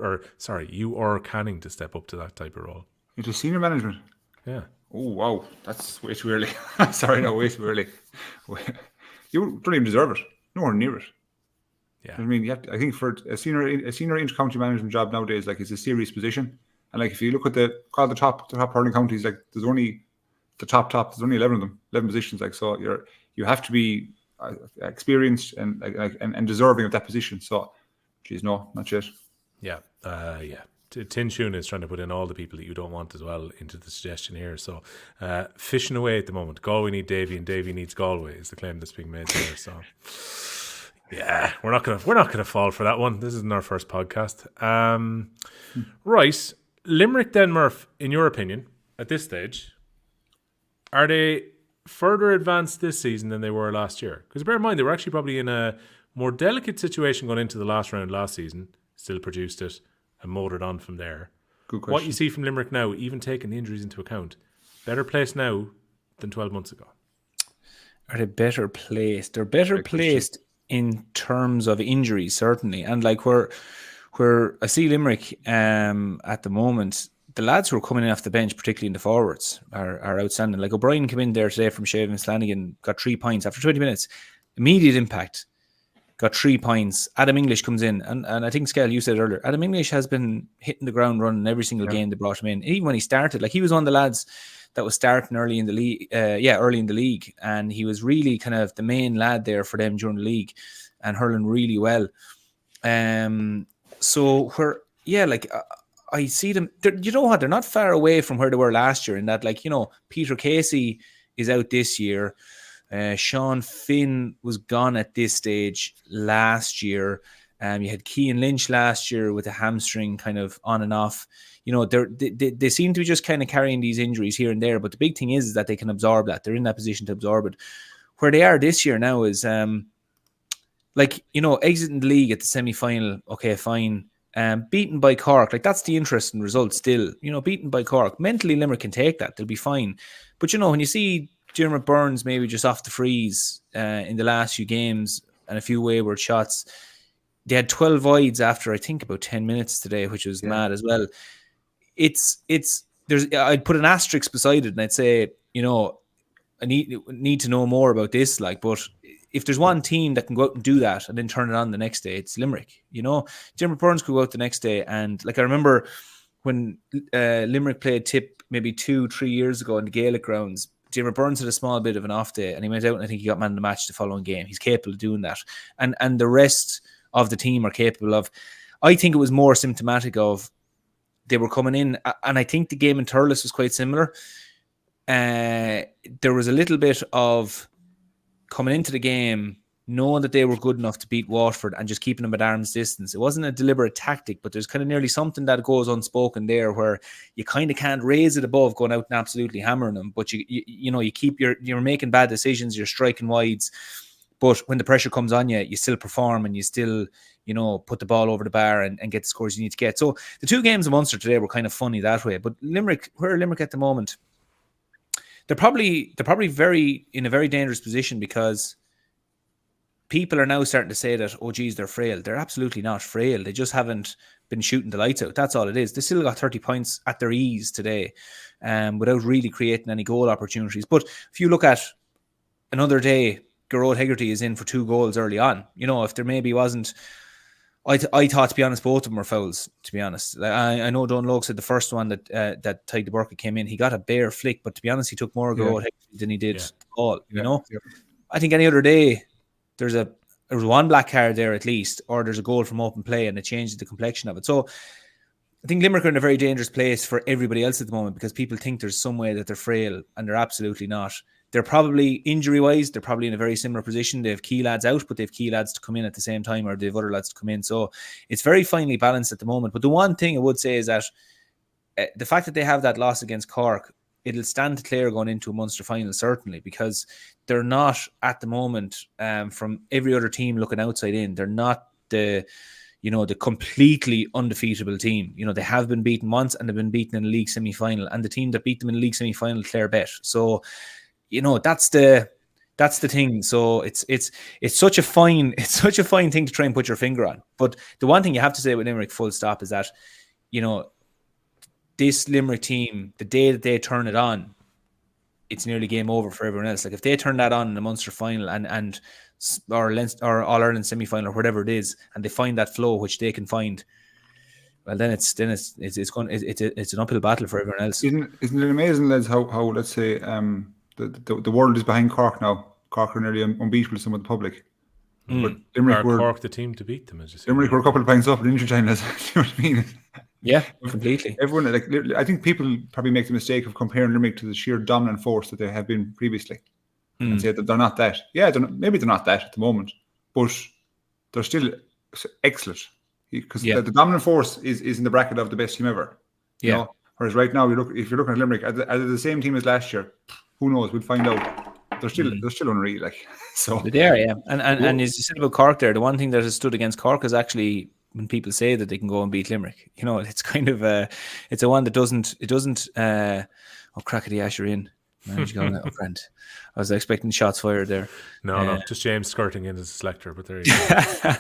you or Canning to step up to that type of role. Into senior management? Yeah. Oh, wow, that's way too early. Sorry, no, way too early. You don't even deserve it. Nowhere near it. Yeah. I mean, I think for a senior inter-county management job nowadays, like, it's a serious position. And like, if you look at the top hurling counties, like, there's only the top. There's only 11 of them, 11 positions. Like, so you have to be experienced and deserving of that position. So, geez, no, not yet. Yeah, Tin Shun is trying to put in all the people that you don't want as well into the suggestion here. So, fishing away at the moment. Galway need Davy, and Davy needs Galway is the claim that's being made there. So, yeah, we're not gonna fall for that one. This isn't our first podcast. Right, Limerick then, Murph, in your opinion, at this stage, are they further advanced this season than they were last year? Because bear in mind, they were actually probably in a more delicate situation going into the last round last season, still produced it and motored on from there. Good question. What you see from Limerick now, even taking the injuries into account, better placed now than 12 months ago? Are they better placed? They're better placed in terms of injuries, certainly. And like where I see Limerick at the moment, the lads who are coming in off the bench, particularly in the forwards, are outstanding. Like O'Brien came in there today from Shaving Slanigan, got 3 points after 20 minutes. Immediate impact. Got 3 points. Adam English comes in. And I think, Skehill, you said earlier, Adam English has been hitting the ground running every single game they brought him in. Even when he started, like, he was one of the lads that was starting early in the league. And he was really kind of the main lad there for them during the league and hurling really well. I see them, you know what, they're not far away from where they were last year in that, like, you know, Peter Casey is out this year. Sean Finn was gone at this stage last year. You had Cian Lynch last year with a hamstring kind of on and off. You know, they seem to be just kind of carrying these injuries here and there. But the big thing is that they can absorb that. They're in that position to absorb it. Where they are this year now is, like, you know, exiting the league at the semi-final, okay, fine. Beaten by Cork, like, that's the interesting result still. You know, beaten by Cork. Mentally, Limerick can take that. They'll be fine. But, you know, when you see Dermot Burns maybe just off the freeze in the last few games and a few wayward shots, they had 12 wides after, I think, about 10 minutes today, which was mad as well. I'd put an asterisk beside it and I'd say, you know, I need to know more about this, like, but if there's one team that can go out and do that and then turn it on the next day, it's Limerick. You know, Dermot Burns could go out the next day, and like, I remember when Limerick played Tip maybe 2-3 years ago in the Gaelic grounds, Dermot Burns had a small bit of an off day and he went out and I think he got man of the match the following game. He's capable of doing that. And the rest of the team are capable of. I think it was more symptomatic of they were coming in, and I think the game in Thurles was quite similar. There was a little bit of coming into the game, knowing that they were good enough to beat Waterford and just keeping them at arm's distance. It wasn't a deliberate tactic, but there's kind of nearly something that goes unspoken there where you kind of can't raise it above going out and absolutely hammering them. But you know, you're making bad decisions, you're striking wides. But when the pressure comes on you, you still perform and you still, you know, put the ball over the bar and get the scores you need to get. So the 2 games of Munster today were kind of funny that way. But where are Limerick at the moment? They're probably very in a very dangerous position because people are now starting to say that, oh, geez, they're frail. They're absolutely not frail. They just haven't been shooting the lights out. That's all it is. They still got 30 points at their ease today without really creating any goal opportunities. But if you look at another day, Gerard Hegarty is in for 2 goals early on. You know, if there maybe wasn't... I thought, to be honest, both of them were fouls, to be honest. I know Don Logue said the first one that David Burke came in, he got a bare flick, but to be honest, he took more Gerard Hegarty than he did the ball, you know? Yeah. I think any other day, there's one black card there at least, or there's a goal from open play and it changes the complexion of it. So I think Limerick are in a very dangerous place for everybody else at the moment because people think there's some way that they're frail and they're absolutely not. They're probably, injury-wise, they're probably in a very similar position. They have key lads out, but they have key lads to come in at the same time, or they have other lads to come in. So it's very finely balanced at the moment. But the one thing I would say is that the fact that they have that loss against Cork, it'll stand to Clare going into a Munster final, certainly, because they're not, at the moment, from every other team looking outside in, they're not the completely undefeatable team. You know, they have been beaten once and they've been beaten in a league semi-final, and the team that beat them in the league semi-final, Clare bet. So, you know, that's the thing. So it's such a fine thing to try and put your finger on. But the one thing you have to say with Limerick, full stop, is that, you know, this Limerick team, the day that they turn it on, it's nearly game over for everyone else. Like if they turn that on in the Munster final and or Leinster or All Ireland semi final or whatever it is, and they find that flow which they can find, well then it's an uphill battle for everyone else. Isn't it amazing, lads, how let's say the world is behind Cork now. Cork are nearly unbeatable to some of the public. But Limerick were Cork the team to beat them, as you say. Limerick were a couple of points up in injury time. You know what I mean? Yeah, completely. Everyone, like, I think people probably make the mistake of comparing Limerick to the sheer dominant force that they have been previously, and say that they're not that. Yeah, maybe they're not that at the moment, but they're still excellent because the dominant force is in the bracket of the best team ever. You know? Whereas right now, if you're looking at Limerick, are they the same team as last year? Who knows? We'll find out. They're still unreal, like so. They are, yeah. And as you said about Cork there, the one thing that has stood against Cork is actually when people say that they can go and beat Limerick. You know, it's kind of it's a one that doesn't. Oh, crackety Asher in. Managed going out friend. I was expecting shots fired there. No, just James skirting in as a selector, but there you go.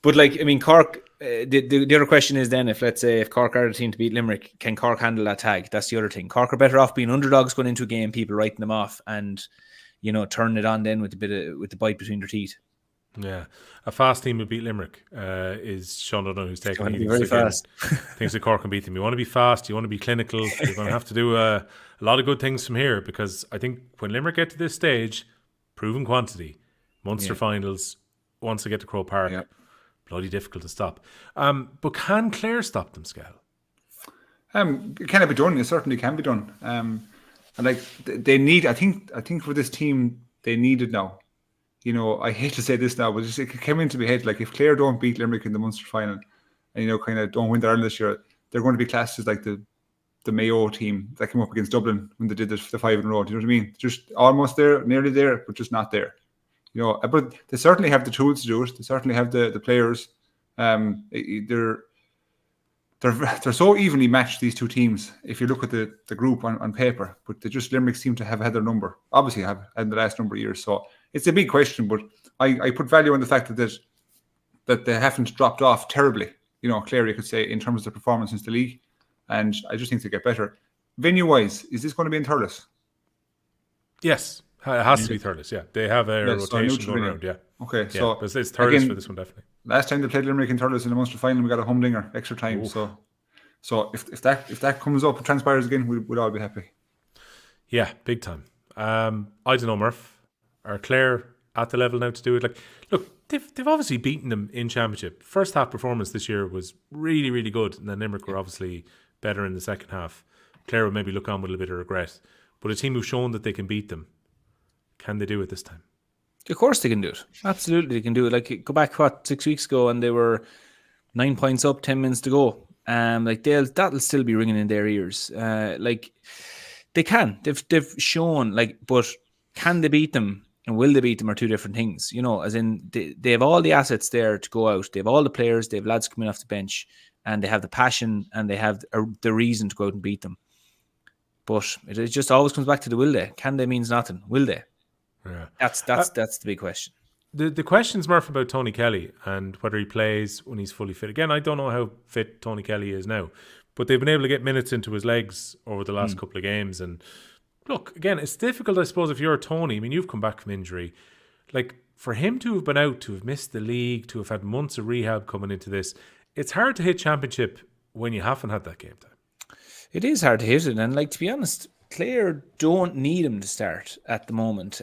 But like, I mean, Cork. The other question is then, if Cork are the team to beat Limerick, can Cork handle that tag? That's the other thing. Cork are better off being underdogs going into a game, people writing them off, and turning it on then with the bite between their teeth. Yeah, a fast team will beat Limerick. Is Sean Dunn, who's taking it very fast. Thinks that Cork can beat them. You want to be fast. You want to be clinical. You're going to have to do a lot of good things from here, because I think when Limerick get to this stage, proven quantity, Munster finals, once they get to Croke Park. Yeah. Bloody difficult to stop. But can Clare stop them, Skehill? It can be done. It certainly can be done. And like they need, I think for this team, they need it now. You know, I hate to say this now, but it came into my head, like if Clare don't beat Limerick in the Munster final and, kind of don't win the Ireland this year, they're going to be classed as like the Mayo team that came up against Dublin when they did the 5 in a row. Do you know what I mean? Just almost there, nearly there, but just not there. You know, but they certainly have the tools to do it. They certainly have the players. They're so evenly matched, these two teams, if you look at the group on paper. But they just, Limerick seem to have had their number. Obviously have in the last number of years. So it's a big question, but I put value on the fact that they haven't dropped off terribly. You know, Clare, you could say, in terms of their performance in the league. And I just think they get better. Venue-wise, is this going to be in Thurles? Yes. It has to be Thurles, yeah. They have a rotation going around, yeah. Okay, yeah, so it's Thurles for this one, definitely. Last time they played Limerick in Thurles in the Munster final, we got a humdinger, extra time. Oof. So if that comes up and transpires again, we'll all be happy. Yeah, big time. I don't know, Murph. Are Clare at the level now to do it? Like, look, they've obviously beaten them in Championship. First half performance this year was really, really good, and then Limerick were obviously better in the second half. Clare will maybe look on with a little bit of regret, but a team who've shown that they can beat them. Can they do it this time? Of course they can do it. Absolutely they can do it. Like, go back, 6 weeks ago, and they were 9 points up, 10 minutes to go. Like that'll still be ringing in their ears. Like they can. They've shown, like, but can they beat them and will they beat them are two different things. You know, as in they have all the assets there to go out. They have all the players. They have lads coming off the bench, and they have the passion and they have the reason to go out and beat them. But it just always comes back to the will they. Can they means nothing. Will they? Yeah, that's the big question. The questions, Murph, about Tony Kelly and whether he plays when he's fully fit. Again, I don't know how fit Tony Kelly is now, but they've been able to get minutes into his legs over the last couple of games. And look, again, it's difficult, I suppose, if you're Tony. I mean, you've come back from injury. Like, for him to have been out, to have missed the league, to have had months of rehab coming into this, it's hard to hit Championship when you haven't had that game time. It is hard to hit it. And, like, to be honest, Clare don't need him to start at the moment.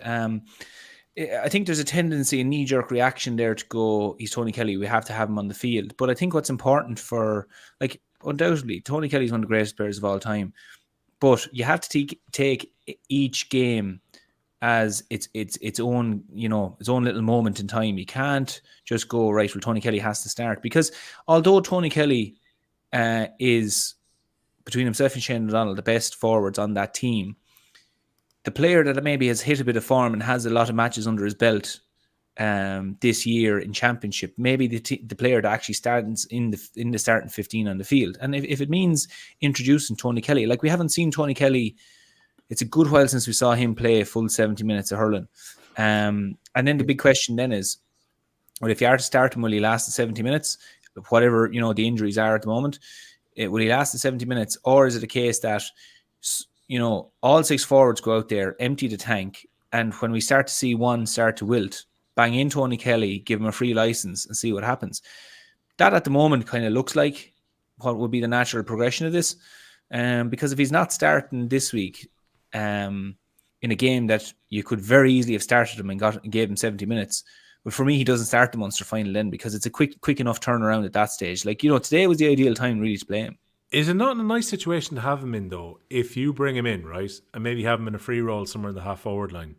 I think there's a tendency, a knee-jerk reaction there to go, he's Tony Kelly, we have to have him on the field. But I think what's important for, like, undoubtedly, Tony Kelly's one of the greatest players of all time. But you have to take each game as its own, you know, its own little moment in time. You can't just go, right, well, Tony Kelly has to start. Because although Tony Kelly is, between himself and Shane O'Donnell, the best forwards on that team, the player that maybe has hit a bit of form and has a lot of matches under his belt this year in Championship, maybe the player that actually starts in the starting 15 on the field. And if it means introducing Tony Kelly, like, we haven't seen Tony Kelly, it's a good while since we saw him play a full 70 minutes of hurling. And then the big question then is, well, if you are to start him, will he last the 70 minutes? Whatever, you know, the injuries are at the moment, will he last the 70 minutes? Or is it a case that, all 6 forwards go out there, empty the tank, and when we start to see one start to wilt, bang in Tony Kelly, give him a free license and see what happens. That at the moment kind of looks like what would be the natural progression of this. Because if he's not starting this week in a game that you could very easily have started him and gave him 70 minutes, but for me, he doesn't start the Munster final then because it's a quick enough turnaround at that stage. Today was the ideal time really to play him. Is it not a nice situation to have him in, though, if you bring him in, right, and maybe have him in a free roll somewhere in the half-forward line?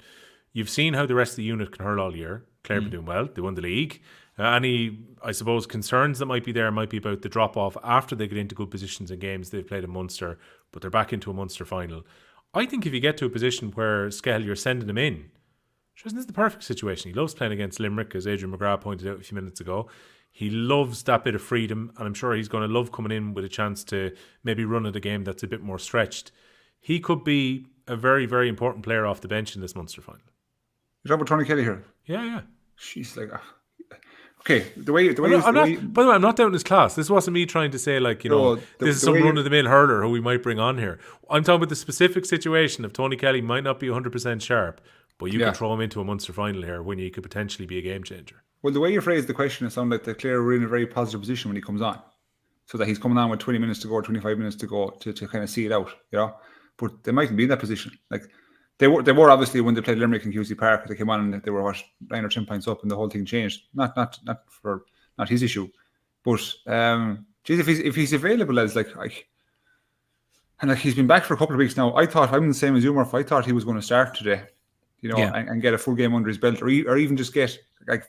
You've seen how the rest of the unit can hurl all year. Clare been doing well. They won the league. Any, I suppose, concerns that might be there might be about the drop-off after they get into good positions in games they've played in Munster, but they're back into a Munster final. I think if you get to a position where, Skehill, you're sending him in, isn't this the perfect situation? He loves playing against Limerick, as Adrian McGrath pointed out a few minutes ago. He loves that bit of freedom, and I'm sure he's going to love coming in with a chance to maybe run at a game that's a bit more stretched. He could be a very, very important player off the bench in this Munster final. You're talking about Tony Kelly here? Yeah. She's like... Okay, the way by the way, I'm not doubting his class. This wasn't me trying to say, this is some run-of-the-mill hurler who we might bring on here. I'm talking about the specific situation of Tony Kelly might not be 100% sharp, but you can throw him into a Munster final here when he could potentially be a game changer. Well, the way you phrased the question, it sounded like the Clare were in a very positive position when he comes on. So that he's coming on with 20 minutes to go or 25 minutes to go to kind of see it out, But they mightn't be in that position. They were obviously when they played Limerick in QC Park, they came on and they were 9 or 10 points up and the whole thing changed. Not his issue. But if he's available as he's been back for a couple of weeks now. I'm the same as you, Murph. I thought he was going to start today, and get a full game under his belt, or even just get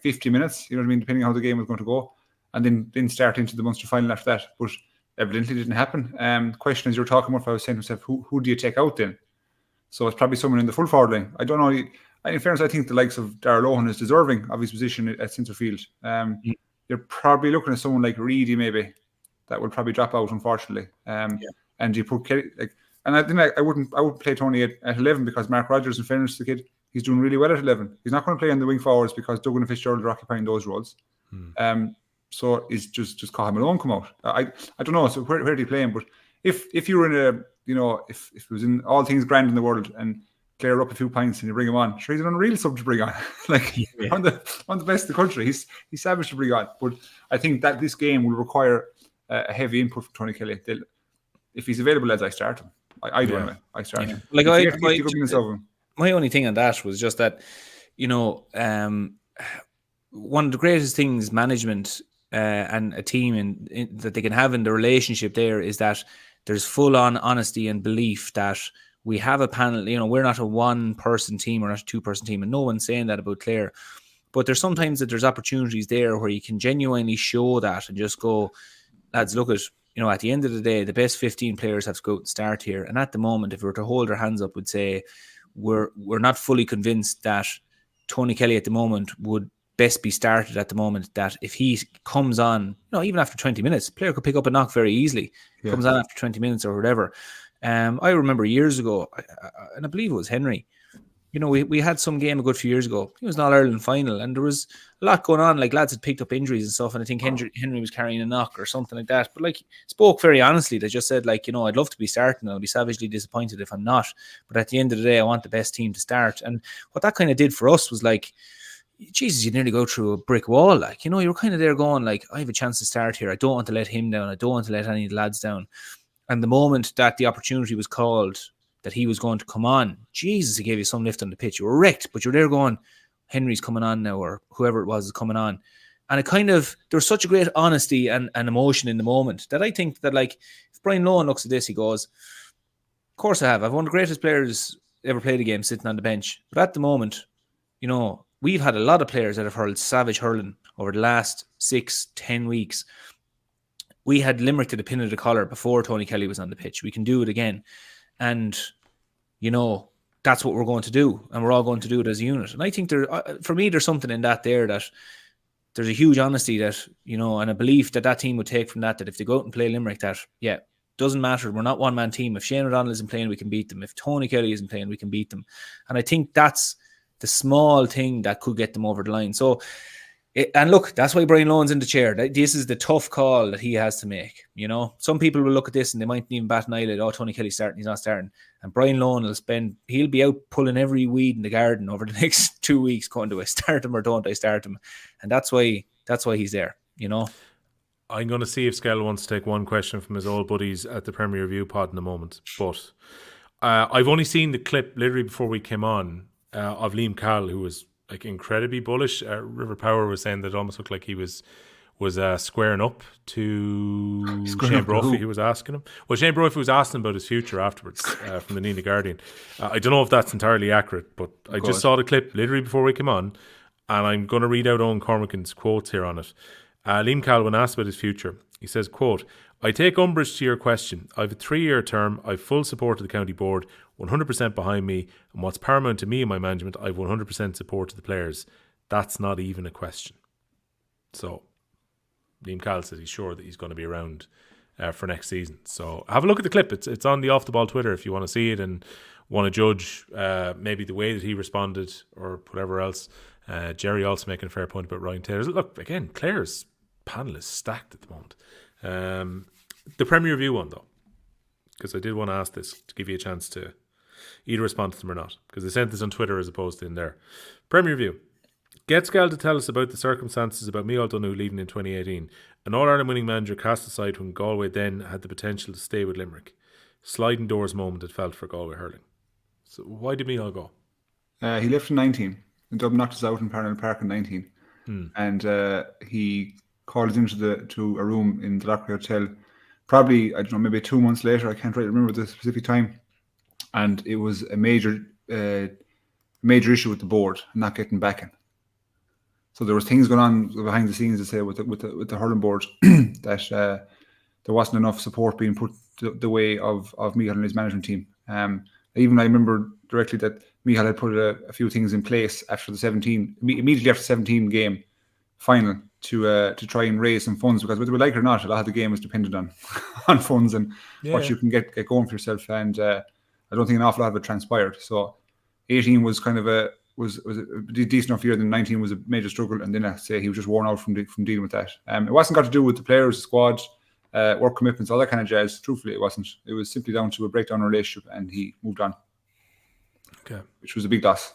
50 minutes, you know what I mean, depending on how the game was going to go, and then start into the Munster final after that. But evidently didn't happen. Question as you're talking about, I was saying to myself, who do you take out then? So it's probably someone in the full forward line. I don't know. In fairness, I think the likes of Darragh Lohan is deserving of his position at centre field. You're probably looking at someone like Reedy maybe that will probably drop out, unfortunately. And you put Kelly, and I think I wouldn't play Tony at 11 because Mark Rogers, in fairness to the kid, he's doing really well at 11. He's not going to play on the wing forwards because Duggan and Fitzgerald are occupying those roles. So it's just Cahill Malone come out. I don't know. So where do you play him? But if you were in a if it was in all things grand in the world and clear up a few pints and you bring him on, sure, he's an unreal sub to bring on. One of the best in the country. He's savage to bring on. But I think that this game will require a heavy input from Tony Kelly. If he's available, as I start him, I do anyway. I start him. My only thing on that was just that, one of the greatest things management and a team that they can have in the relationship there is that there's full-on honesty and belief that we have a panel. We're not a one-person team, we're not a two-person team, and no one's saying that about Clare. But there's sometimes that there's opportunities there where you can genuinely show that and just go, lads, look at the end of the day, the best 15 players have to go out and start here. And at the moment, if we were to hold our hands up, would say we're not fully convinced that Tony Kelly at the moment would best be started at the moment, that if he comes on, even after 20 minutes, the player could pick up a knock very easily. Comes on after 20 minutes or whatever. I remember years ago, and I believe it was Henry, we had some game a good few years ago. It was an All-Ireland final, and there was a lot going on. Lads had picked up injuries and stuff, and I think Henry was carrying a knock or something like that. But spoke very honestly. They just said, I'd love to be starting. I'll be savagely disappointed if I'm not. But at the end of the day, I want the best team to start. And what that kind of did for us was Jesus, you nearly go through a brick wall. You were kind of there going, I have a chance to start here. I don't want to let him down. I don't want to let any of the lads down. And the moment that the opportunity was called, that he was going to come on, Jesus, it gave you some lift on the pitch. You were wrecked, but you're there going, Henry's coming on now, or whoever it was is coming on. And it there was such a great honesty and emotion in the moment that I think that if Brian Lohan looks at this, he goes, of course I have. I've one of the greatest players ever played a game sitting on the bench. But at the moment, we've had a lot of players that have hurled savage hurling over the last 6-10 weeks. We had Limerick to the pin of the collar before Tony Kelly was on the pitch. We can do it again. And, that's what we're going to do. And we're all going to do it as a unit. And I think for me, there's something in that there that there's a huge honesty that, and a belief that team would take from that if they go out and play Limerick, doesn't matter. We're not one-man team. If Shane O'Donnell isn't playing, we can beat them. If Tony Kelly isn't playing, we can beat them. And I think that's the small thing that could get them over the line. So And look, that's why Brian Lohan's in the chair. This is the tough call that he has to make. You know, some people will look at this and they mightn't even bat an eyelid. Oh, Tony Kelly's starting, he's not starting. And Brian Lohan he'll be out pulling every weed in the garden over the next 2 weeks going, do I start him or don't I start him? And that's why he's there, you know. I'm going to see if Skehill wants to take one question from his old buddies at the Premier Review pod in a moment. But I've only seen the clip literally before we came on of Liam Cahill, who was like incredibly bullish. River Power was saying that it almost looked like he was squaring up to Shane Brophy, who was asking him. Well, Shane Brophy was asking him about his future afterwards from the Nina Guardian. I don't know if that's entirely accurate, but I just saw the clip literally before we came on, and I'm going to read out Owen Cormacan's quotes here on it. Liam Cahill, when asked about his future, he says, quote, I take umbrage to your question. I have a 3-year term. I have full support of the county board, 100% behind me. And what's paramount to me and my management, I have 100% support to the players. That's not even a question. So, Liam Cahill says he's sure that he's going to be around for next season. So, have a look at the clip. It's on the Off the Ball Twitter if you want to see it and want to judge maybe the way that he responded or whatever else. Jerry also making a fair point about Ryan Taylor. Look, again, Clare's panel is stacked at the moment. The Premier Review one, though, because I did want to ask this to give you a chance to either respond to them or not, because they sent this on Twitter as opposed to in there. Premier Review. Get Skehill to tell us about the circumstances about Micheál Donoghue leaving in 2018. An All-Ireland winning manager cast aside when Galway then had the potential to stay with Limerick. Sliding doors moment it felt for Galway hurling. So why did Micheál go? He left in 19. And Dublin knocked us out in Parnell Park in 19. And he called us into a room in the Lockray Hotel, probably, I don't know, maybe 2 months later. I can't really remember the specific time. And it was a major issue with the board, not getting back in. So there was things going on behind the scenes, to say, with the hurling board that there wasn't enough support being put the way of Micheál and his management team. Even I remember directly that Micheál had put a few things in place after the immediately after the 17 game final to try and raise some funds, because whether we like it or not, a lot of the game was dependent on funds and what you can get going for yourself. And I don't think an awful lot of it transpired. So 18 was kind of was a decent enough year. Then 19 was a major struggle, and then I say he was just worn out from dealing with that. It wasn't got to do with the players, the squad, work commitments, all that kind of jazz. Truthfully, it wasn't. It was simply down to a breakdown in relationship, and he moved on. Okay, which was a big loss.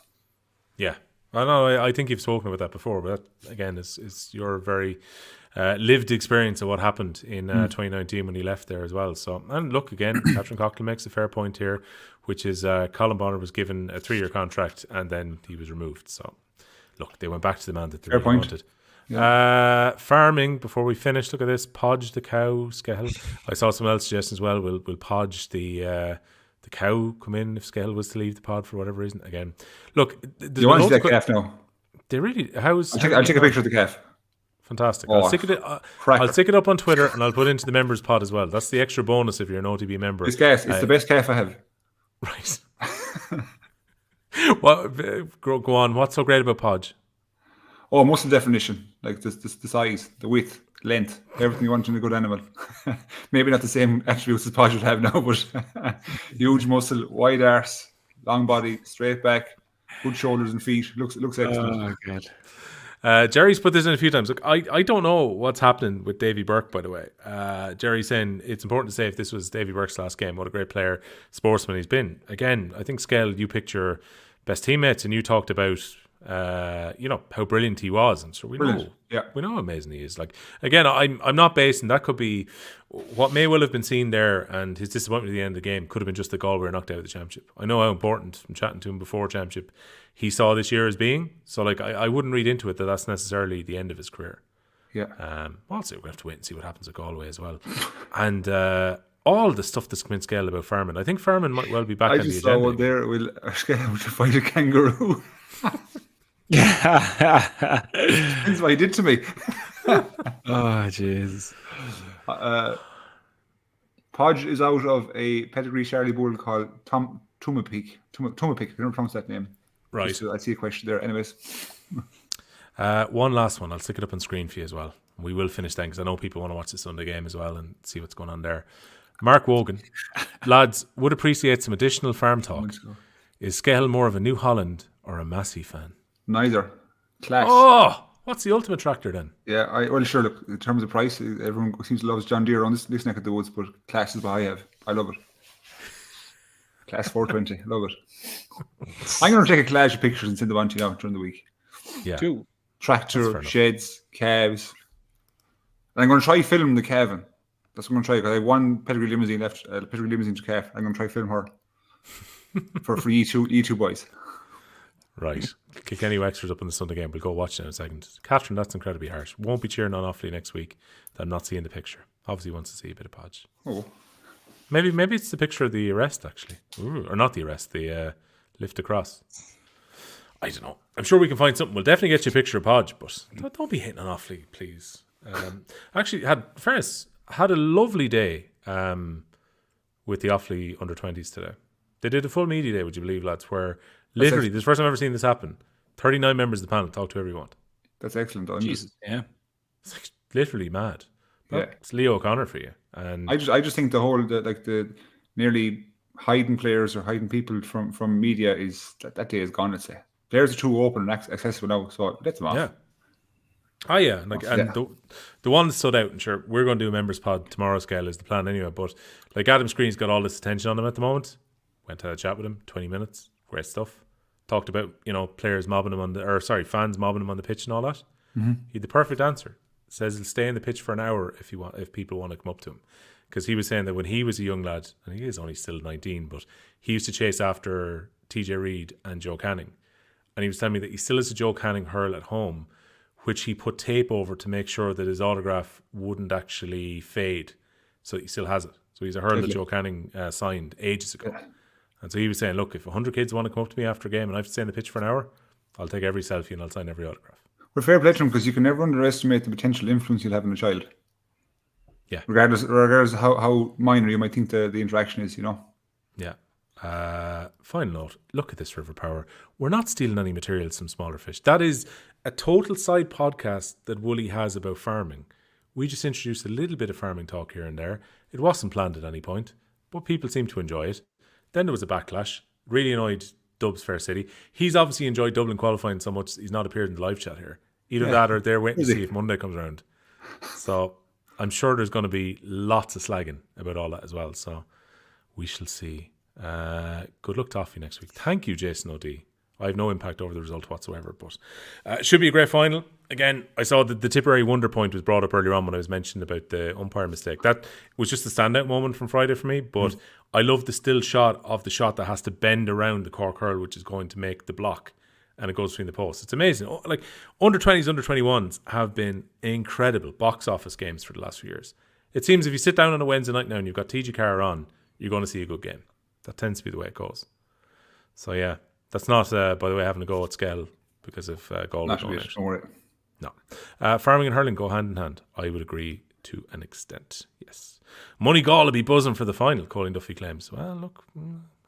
Yeah, I know. I think you've spoken about that before, but that, again, is your very lived experience of what happened in 2019 when he left there as well. So, and look, again, Catherine Coughlin makes a fair point here, which is Colin Bonner was given a 3-year contract and then he was removed. So, look, they went back to the man that they really wanted. Yeah. Farming, before we finish, look at this. Podge the cow, Skehill. I saw someone else suggest as well, we'll podge the cow come in if Skehill was to leave the pod for whatever reason. Again, look, you want to see that calf now? They really, I'll take a picture of the calf. Fantastic. I'll stick it up on Twitter and I'll put it into the members pod as well. That's the extra bonus if you're an OTB member. This calf, it's the best calf I have. Right. Go on. What's so great about Podge? Oh, muscle definition, like the size, the width, length, everything you want in a good animal. Maybe not the same attributes as Podge would have now, but huge muscle, wide arse, long body, straight back, good shoulders and feet. Looks excellent. Oh, God. Jerry's put this in a few times. Look, I don't know what's happening with Davy Burke, by the way. Jerry's saying it's important to say if this was Davy Burke's last game, what a great player, sportsman he's been. Again, I think, Skehill, you picked your best teammates and you talked about how brilliant he was, and so we know how amazing he is. Like, again, I'm not basing that. Could be what may well have been seen there, and his disappointment at the end of the game could have been just the Galway were knocked out of the championship. I know how important, from chatting to him before championship, he saw this year as being. So, like, I wouldn't read into it that that's necessarily the end of his career. Yeah. Also, we have to wait and see what happens at Galway as well, and all the stuff that's come in Skehill about Fairman. I think Fairman might well be back on the agenda. I just saw one there. Skehill to fight a kangaroo. That's what he did to me. Oh, Jesus. Podge is out of a pedigree Charlie Bull called Tumapik. Tumapik, I don't pronounce that name. Right. I see a question there. Anyways. One last one. I'll stick it up on screen for you as well. We will finish then, because I know people want to watch the Sunday game as well and see what's going on there. Mark Wogan. Lads, would appreciate some additional farm talk. Is Skehill more of a New Holland or a Massey fan? Neither. Class. Oh, What's the ultimate tractor then? Yeah, well, sure. Look, in terms of price, everyone seems to love John Deere on this neck of the woods, but class is what I have. I love it. Class 420, love it. I'm going to take a collage of pictures and send them on to you now during the week. Yeah. Tractor, sheds, calves. And I'm going to try film the calving. That's what I'm going to try, because I have one pedigree limousine left, pedigree limousine to calf. I'm going to try film her for you two boys. Right. Kilkenny Wexford's up in the Sunday game. We'll go watch it in a second. Catherine, that's incredibly harsh. Won't be cheering on Offaly next week. That I'm not seeing the picture. Obviously wants to see a bit of Podge. Oh. Maybe it's the picture of the arrest, actually. Ooh, or not the arrest, the lift across. I don't know. I'm sure we can find something. We'll definitely get you a picture of Podge, but don't be hitting on Offaly, please. Actually, had a lovely day with the Offaly under-20s today. They did a full media day, would you believe, lads, where literally, this is the first time I've ever seen this happen. 39 members of the panel talk to everyone. That's excellent. Jesus, yeah. It's like literally mad. But Yeah. It's Leo O'Connor for you. And I just think the nearly hiding players or hiding people from media is that day is gone. I'd say players are too open and accessible now, so let them off. yeah. Oh yeah, the one that stood out, and sure, we're going to do a members pod tomorrow. Scale is the plan anyway. But like Adam Screen's got all this attention on him at the moment. Went to have a chat with him, 20 minutes, great stuff. Talked about players mobbing him fans mobbing him on the pitch and all that. Mm-hmm. He had the perfect answer. Says he'll stay in the pitch for an hour if people want to come up to him, because he was saying that when he was a young lad, and he is only still 19, but he used to chase after TJ Reid and Joe Canning, and he was telling me that he still has a Joe Canning hurl at home, which he put tape over to make sure that his autograph wouldn't actually fade, so he still has it. So he's a hurl that Joe Canning signed ages ago. Yeah. And so he was saying, look, if 100 kids want to come up to me after a game and I have to stay in the pitch for an hour, I'll take every selfie and I'll sign every autograph. Well, fair play to him, because you can never underestimate the potential influence you'll have on a child. Yeah. Regardless of how minor you might think the interaction is, Yeah. Final note, look at this River Power. We're not stealing any materials from Smaller Fish. That is a total side podcast that Wooly has about farming. We just introduced a little bit of farming talk here and there. It wasn't planned at any point, but people seem to enjoy it. Then there was a backlash. Really annoyed Dubs Fair City. He's obviously enjoyed Dublin qualifying so much he's not appeared in the live chat here. Either that or they're waiting to see if Monday comes around. So I'm sure there's going to be lots of slagging about all that as well. So we shall see. Good luck to Offaly next week. Thank you, Jason O'D. I have no impact over the result whatsoever, but it should be a great final. Again, I saw that the Tipperary Wonder Point was brought up earlier on when I was mentioning about the umpire mistake. That was just a standout moment from Friday for me, but I love the still shot of the shot that has to bend around the Cork hurl, which is going to make the block, and it goes between the posts. It's amazing. Like under-20s, under-21s have been incredible box office games for the last few years. It seems if you sit down on a Wednesday night now and you've got TG Carr on, you're going to see a good game. That tends to be the way it goes. So yeah, that's not, by the way, having a go at Skehill because of Galway. Don't worry. No. Farming and hurling go hand in hand. I would agree to an extent. Yes. Money Gall will be buzzing for the final, Colin Duffy claims. Well, look,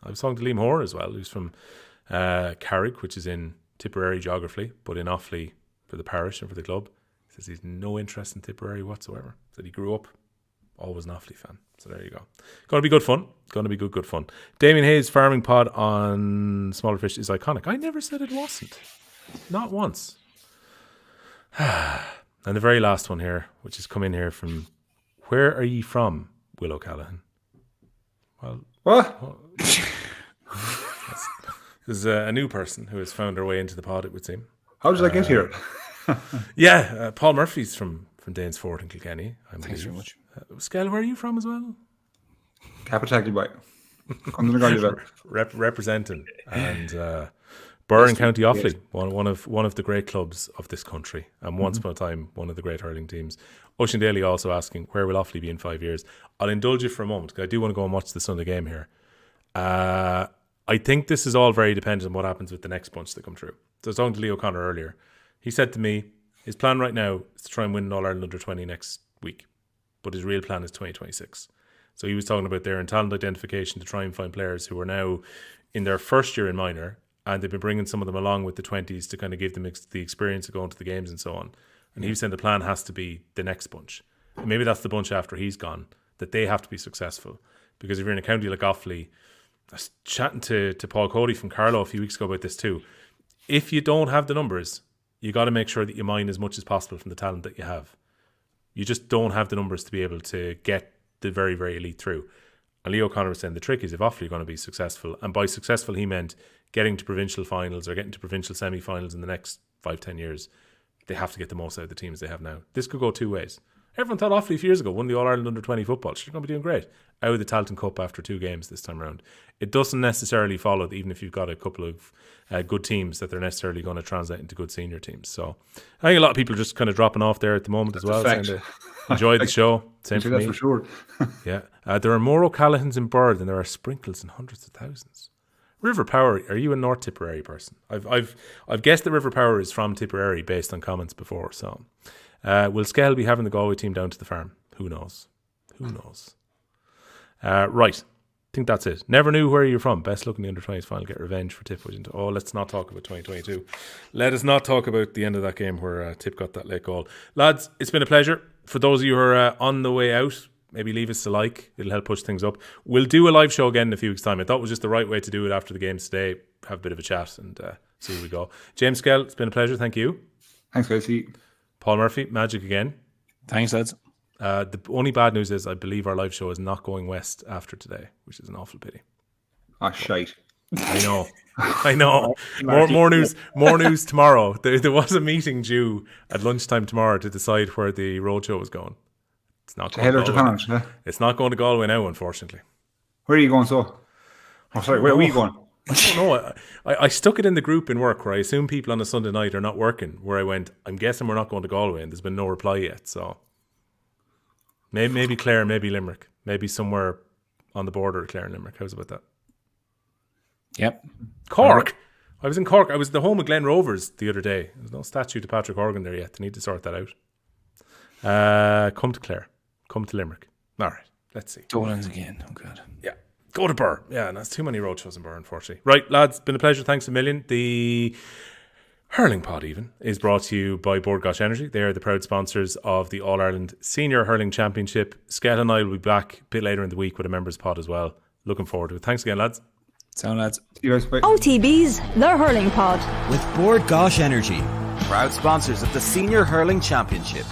I was talking to Liam Hoare as well, who's from Carrick, which is in Tipperary geography, but in Offaly for the parish and for the club. He says he's no interest in Tipperary whatsoever. Said he grew up always an Offaly fan. So there you go. Going to be good fun. Going to be good fun. Damien Hayes' farming pod on Smaller Fish is iconic. I never said it wasn't. Not once. And the very last one here, which has come in here from, where are you from, Will O'Callaghan? Well, what? There's a new person who has found her way into the pod, it would seem. How did I get here? Paul Miurphy's from Danesford in Kilkenny. Thanks very much. Skehill, where are you from as well? Capital by. Representing. And Burren County Offaly, one of the great clubs of this country, and once upon a time one of the great hurling teams. Ocean Daly also asking, where will Offaly be in 5 years? I'll indulge you for a moment because I do want to go and watch the Sunday game here. I think this is all very dependent on what happens with the next bunch that come through. So I was talking to Leo O'Connor earlier. He said to me, his plan right now is to try and win an All-Ireland under-20 next week, but his real plan is 2026. So he was talking about their talent identification to try and find players who are now in their first year in minor, and they've been bringing some of them along with the 20s to kind of give them the experience of going to the games and so on. And he was saying the plan has to be the next bunch. And maybe that's the bunch after he's gone, that they have to be successful. Because if you're in a county like Offaly, I was chatting to Paul Cody from Carlow a few weeks ago about this too. If you don't have the numbers, you got to make sure that you mine as much as possible from the talent that you have. You just don't have the numbers to be able to get the very, very elite through. And Leo O'Connor was saying the trick is if Offaly are going to be successful, and by successful he meant getting to provincial finals or getting to provincial semi-finals in the next 5-10 years, they have to get the most out of the teams they have now. This could go two ways. Everyone thought Offaly a few years ago won the All-Ireland Under-20 football. They're going to be doing great. Out of the Tailteann Cup after 2 games this time around. It doesn't necessarily follow that even if you've got a couple of good teams that they're necessarily going to translate into good senior teams. So I think a lot of people are just kind of dropping off there at the moment. That's as well. Saying they enjoy the show. Same for me. For sure. Yeah. There are more O'Callaghan's in Bird than there are sprinkles in hundreds of thousands. River Power, are you a North Tipperary person? I've guessed that River Power is from Tipperary based on comments before. So will Skehill be having the Galway team down to the farm? Who knows? Right. I think that's it. Never knew where you're from. Best luck in the under-20s final. Get revenge for Tip. Oh, let's not talk about 2022. Let us not talk about the end of that game where Tip got that late goal. Lads, it's been a pleasure. For those of you who are on the way out, maybe leave us a like. It'll help push things up. We'll do a live show again in a few weeks' time. I thought it was just the right way to do it after the games today. Have a bit of a chat and see where we go. James Skehill, it's been a pleasure. Thank you. Thanks, guys. Paul Miurphy, magic again. Thanks, lads. The only bad news is I believe our live show is not going west after today, which is an awful pity. Shite. I know. More news tomorrow. There was a meeting due at lunchtime tomorrow to decide where the roadshow was going. It's not going to Galway. It's not going to Galway now, unfortunately. Where are you going, so? Oh, sorry, where are we going? I don't know. I stuck it in the group in work where I assume people on a Sunday night are not working, where I went, I'm guessing we're not going to Galway, and there's been no reply yet, so... Maybe Clare, maybe Limerick. Maybe somewhere on the border of Clare and Limerick. How's about that? Yep. Cork. I was in Cork. I was at the home of Glen Rovers the other day. There's no statue to Patrick Horgan there yet. They need to sort that out. Come to Clare. Come to Limerick. All right. Let's see. Dublin's again. Oh, God. Yeah. Go to Burr. Yeah, and that's too many road shows in Burr, unfortunately. Right, lads. Been a pleasure. Thanks a million. The Hurling Pod even is brought to you by Bord Gáis Energy. They are the proud sponsors of the All-Ireland Senior Hurling Championship. Skehill and I will be back a bit later in the week with a members pod as well. Looking forward to it. Thanks again, lads. Sound, lads. See you guys. Bye. OTB's The Hurling Pod. With Bord Gáis Energy. Proud sponsors of the Senior Hurling Championship.